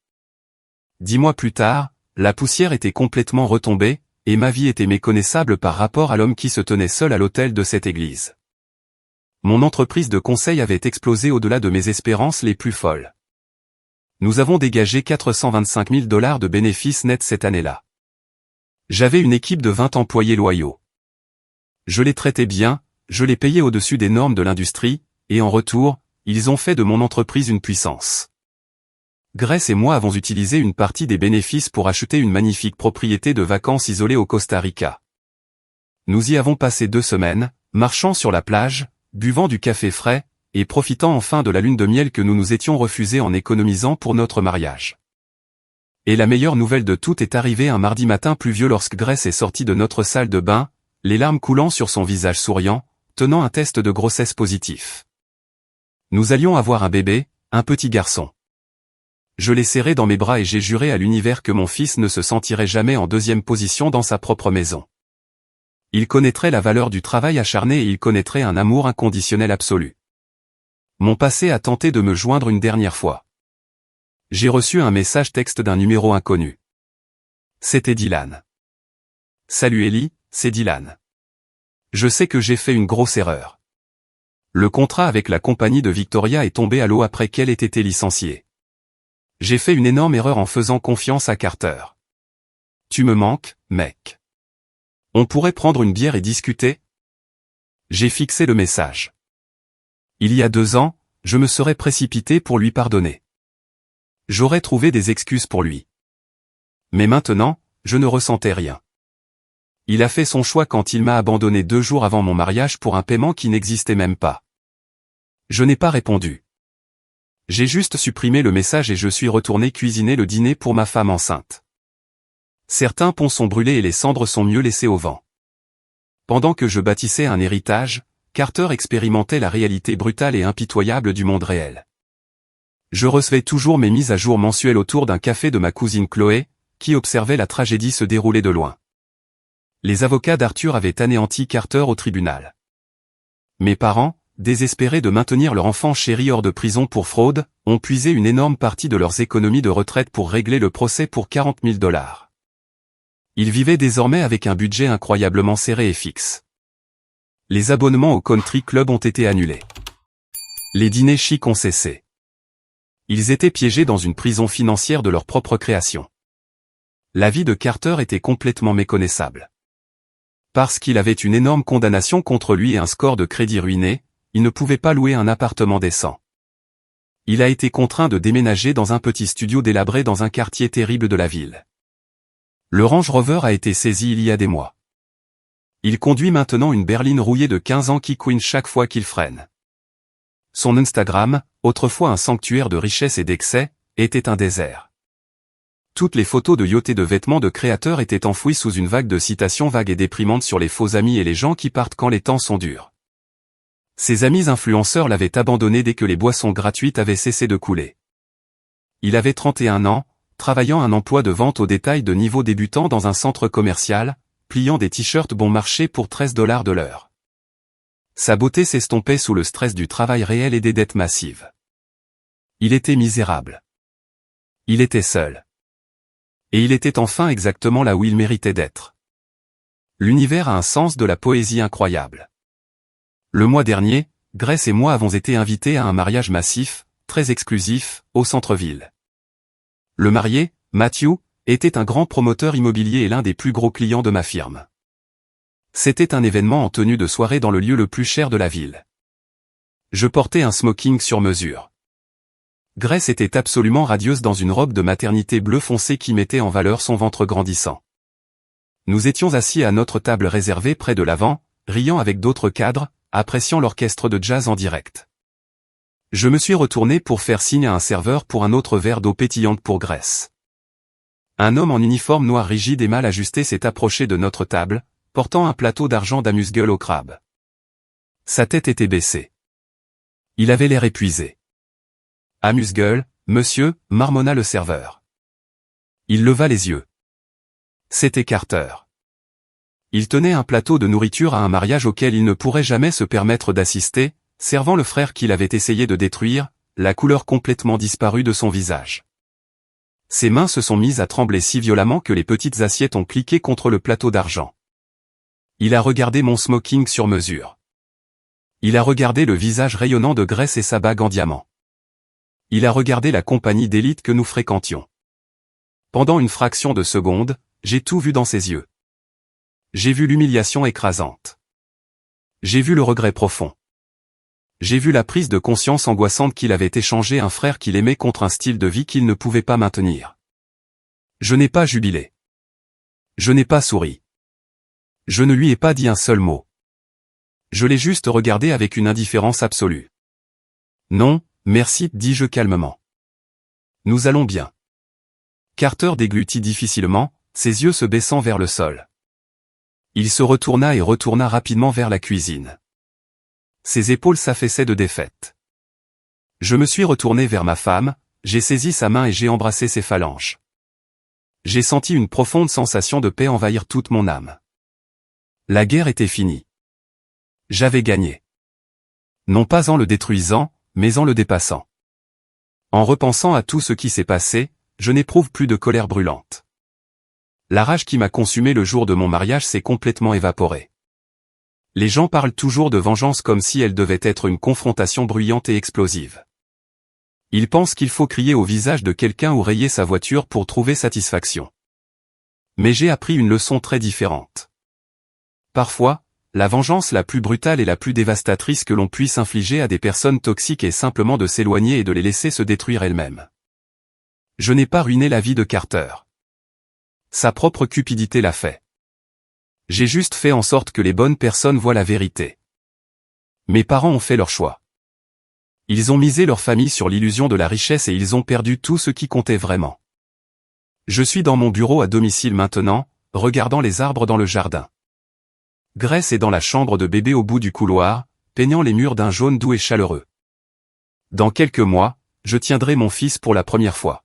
10 mois plus tard, la poussière était complètement retombée, et ma vie était méconnaissable par rapport à l'homme qui se tenait seul à l'autel de cette église. Mon entreprise de conseil avait explosé au-delà de mes espérances les plus folles. Nous avons dégagé 425 000 $ de bénéfices nets cette année-là. J'avais une équipe de 20 employés loyaux. Je les traitais bien, je les payais au-dessus des normes de l'industrie, et en retour, ils ont fait de mon entreprise une puissance. Grace et moi avons utilisé une partie des bénéfices pour acheter une magnifique propriété de vacances isolée au Costa Rica. Nous y avons passé 2 semaines, marchant sur la plage, buvant du café frais, et profitant enfin de la lune de miel que nous nous étions refusés en économisant pour notre mariage. Et la meilleure nouvelle de toutes est arrivée un mardi matin pluvieux lorsque Grace est sortie de notre salle de bain, les larmes coulant sur son visage souriant, tenant un test de grossesse positif. Nous allions avoir un bébé, un petit garçon. Je l'ai serré dans mes bras et j'ai juré à l'univers que mon fils ne se sentirait jamais en deuxième position dans sa propre maison. Il connaîtrait la valeur du travail acharné et il connaîtrait un amour inconditionnel absolu. Mon passé a tenté de me joindre une dernière fois. J'ai reçu un message texte d'un numéro inconnu. C'était Dylan. Salut Ellie, c'est Dylan. Je sais que j'ai fait une grosse erreur. Le contrat avec la compagnie de Victoria est tombé à l'eau après qu'elle ait été licenciée. J'ai fait une énorme erreur en faisant confiance à Carter. Tu me manques, mec. On pourrait prendre une bière et discuter? J'ai fixé le message. Il y a 2 ans, je me serais précipité pour lui pardonner. J'aurais trouvé des excuses pour lui. Mais maintenant, je ne ressentais rien. Il a fait son choix quand il m'a abandonné 2 jours avant mon mariage pour un paiement qui n'existait même pas. Je n'ai pas répondu. J'ai juste supprimé le message et je suis retourné cuisiner le dîner pour ma femme enceinte. Certains ponts sont brûlés et les cendres sont mieux laissées au vent. Pendant que je bâtissais un héritage, Carter expérimentait la réalité brutale et impitoyable du monde réel. Je recevais toujours mes mises à jour mensuelles autour d'un café de ma cousine Chloé, qui observait la tragédie se dérouler de loin. Les avocats d'Arthur avaient anéanti Carter au tribunal. Mes parents, désespérés de maintenir leur enfant chéri hors de prison pour fraude, ont puisé une énorme partie de leurs économies de retraite pour régler le procès pour 40 000 $. Ils vivaient désormais avec un budget incroyablement serré et fixe. Les abonnements au country club ont été annulés. Les dîners chics ont cessé. Ils étaient piégés dans une prison financière de leur propre création. La vie de Carter était complètement méconnaissable. Parce qu'il avait une énorme condamnation contre lui et un score de crédit ruiné, il ne pouvait pas louer un appartement décent. Il a été contraint de déménager dans un petit studio délabré dans un quartier terrible de la ville. Le Range Rover a été saisi il y a des mois. Il conduit maintenant une berline rouillée de 15 ans qui couine chaque fois qu'il freine. Son Instagram, autrefois un sanctuaire de richesse et d'excès, était un désert. Toutes les photos de yachts et de vêtements de créateurs étaient enfouies sous une vague de citations vagues et déprimantes sur les faux amis et les gens qui partent quand les temps sont durs. Ses amis influenceurs l'avaient abandonné dès que les boissons gratuites avaient cessé de couler. Il avait 31 ans, travaillant un emploi de vente au détail de niveau débutant dans un centre commercial, pliant des t-shirts bon marché pour 13 $ de l'heure. Sa beauté s'estompait sous le stress du travail réel et des dettes massives. Il était misérable. Il était seul. Et il était enfin exactement là où il méritait d'être. L'univers a un sens de la poésie incroyable. Le mois dernier, Grace et moi avons été invités à un mariage massif, très exclusif, au centre-ville. Le marié, Matthew, était un grand promoteur immobilier et l'un des plus gros clients de ma firme. C'était un événement en tenue de soirée dans le lieu le plus cher de la ville. Je portais un smoking sur mesure. Grace était absolument radieuse dans une robe de maternité bleu foncé qui mettait en valeur son ventre grandissant. Nous étions assis à notre table réservée près de l'avant, riant avec d'autres cadres, appréciant l'orchestre de jazz en direct. Je me suis retourné pour faire signe à un serveur pour un autre verre d'eau pétillante pour Grace. Un homme en uniforme noir rigide et mal ajusté s'est approché de notre table, portant un plateau d'argent d'amuse-gueule au crabe. Sa tête était baissée. Il avait l'air épuisé. Amuse-gueule, monsieur, marmonna le serveur. Il leva les yeux. C'était Carter. Il tenait un plateau de nourriture à un mariage auquel il ne pourrait jamais se permettre d'assister, servant le frère qu'il avait essayé de détruire, la couleur complètement disparue de son visage. Ses mains se sont mises à trembler si violemment que les petites assiettes ont cliqué contre le plateau d'argent. Il a regardé mon smoking sur mesure. Il a regardé le visage rayonnant de Grace et sa bague en diamant. Il a regardé la compagnie d'élite que nous fréquentions. Pendant une fraction de seconde, j'ai tout vu dans ses yeux. J'ai vu l'humiliation écrasante. J'ai vu le regret profond. J'ai vu la prise de conscience angoissante qu'il avait échangé un frère qu'il aimait contre un style de vie qu'il ne pouvait pas maintenir. Je n'ai pas jubilé. Je n'ai pas souri. Je ne lui ai pas dit un seul mot. Je l'ai juste regardé avec une indifférence absolue. Non, merci, dis-je calmement. Nous allons bien. Carter déglutit difficilement, ses yeux se baissant vers le sol. Il se retourna et retourna rapidement vers la cuisine. Ses épaules s'affaissaient de défaite. Je me suis retourné vers ma femme, j'ai saisi sa main et j'ai embrassé ses phalanges. J'ai senti une profonde sensation de paix envahir toute mon âme. La guerre était finie. J'avais gagné. Non pas en le détruisant, mais en le dépassant. En repensant à tout ce qui s'est passé, je n'éprouve plus de colère brûlante. La rage qui m'a consumé le jour de mon mariage s'est complètement évaporée. Les gens parlent toujours de vengeance comme si elle devait être une confrontation bruyante et explosive. Ils pensent qu'il faut crier au visage de quelqu'un ou rayer sa voiture pour trouver satisfaction. Mais j'ai appris une leçon très différente. Parfois, la vengeance la plus brutale et la plus dévastatrice que l'on puisse infliger à des personnes toxiques est simplement de s'éloigner et de les laisser se détruire elles-mêmes. Je n'ai pas ruiné la vie de Carter. Sa propre cupidité l'a fait. J'ai juste fait en sorte que les bonnes personnes voient la vérité. Mes parents ont fait leur choix. Ils ont misé leur famille sur l'illusion de la richesse et ils ont perdu tout ce qui comptait vraiment. Je suis dans mon bureau à domicile maintenant, regardant les arbres dans le jardin. Grace est dans la chambre de bébé au bout du couloir, peignant les murs d'un jaune doux et chaleureux. Dans quelques mois, je tiendrai mon fils pour la première fois.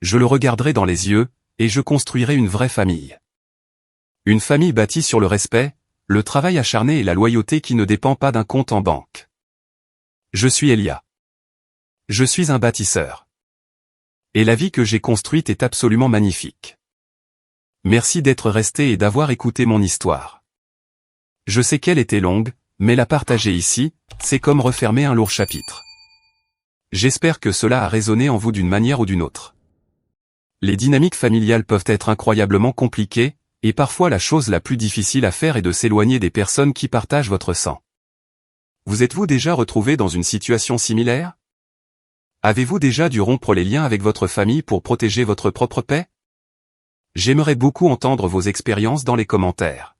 Je le regarderai dans les yeux, et je construirai une vraie famille. Une famille bâtie sur le respect, le travail acharné et la loyauté qui ne dépend pas d'un compte en banque. Je suis Elia. Je suis un bâtisseur. Et la vie que j'ai construite est absolument magnifique. Merci d'être resté et d'avoir écouté mon histoire. Je sais qu'elle était longue, mais la partager ici, c'est comme refermer un lourd chapitre. J'espère que cela a résonné en vous d'une manière ou d'une autre. Les dynamiques familiales peuvent être incroyablement compliquées, et parfois la chose la plus difficile à faire est de s'éloigner des personnes qui partagent votre sang. Vous êtes-vous déjà retrouvé dans une situation similaire? Avez-vous déjà dû rompre les liens avec votre famille pour protéger votre propre paix? J'aimerais beaucoup entendre vos expériences dans les commentaires.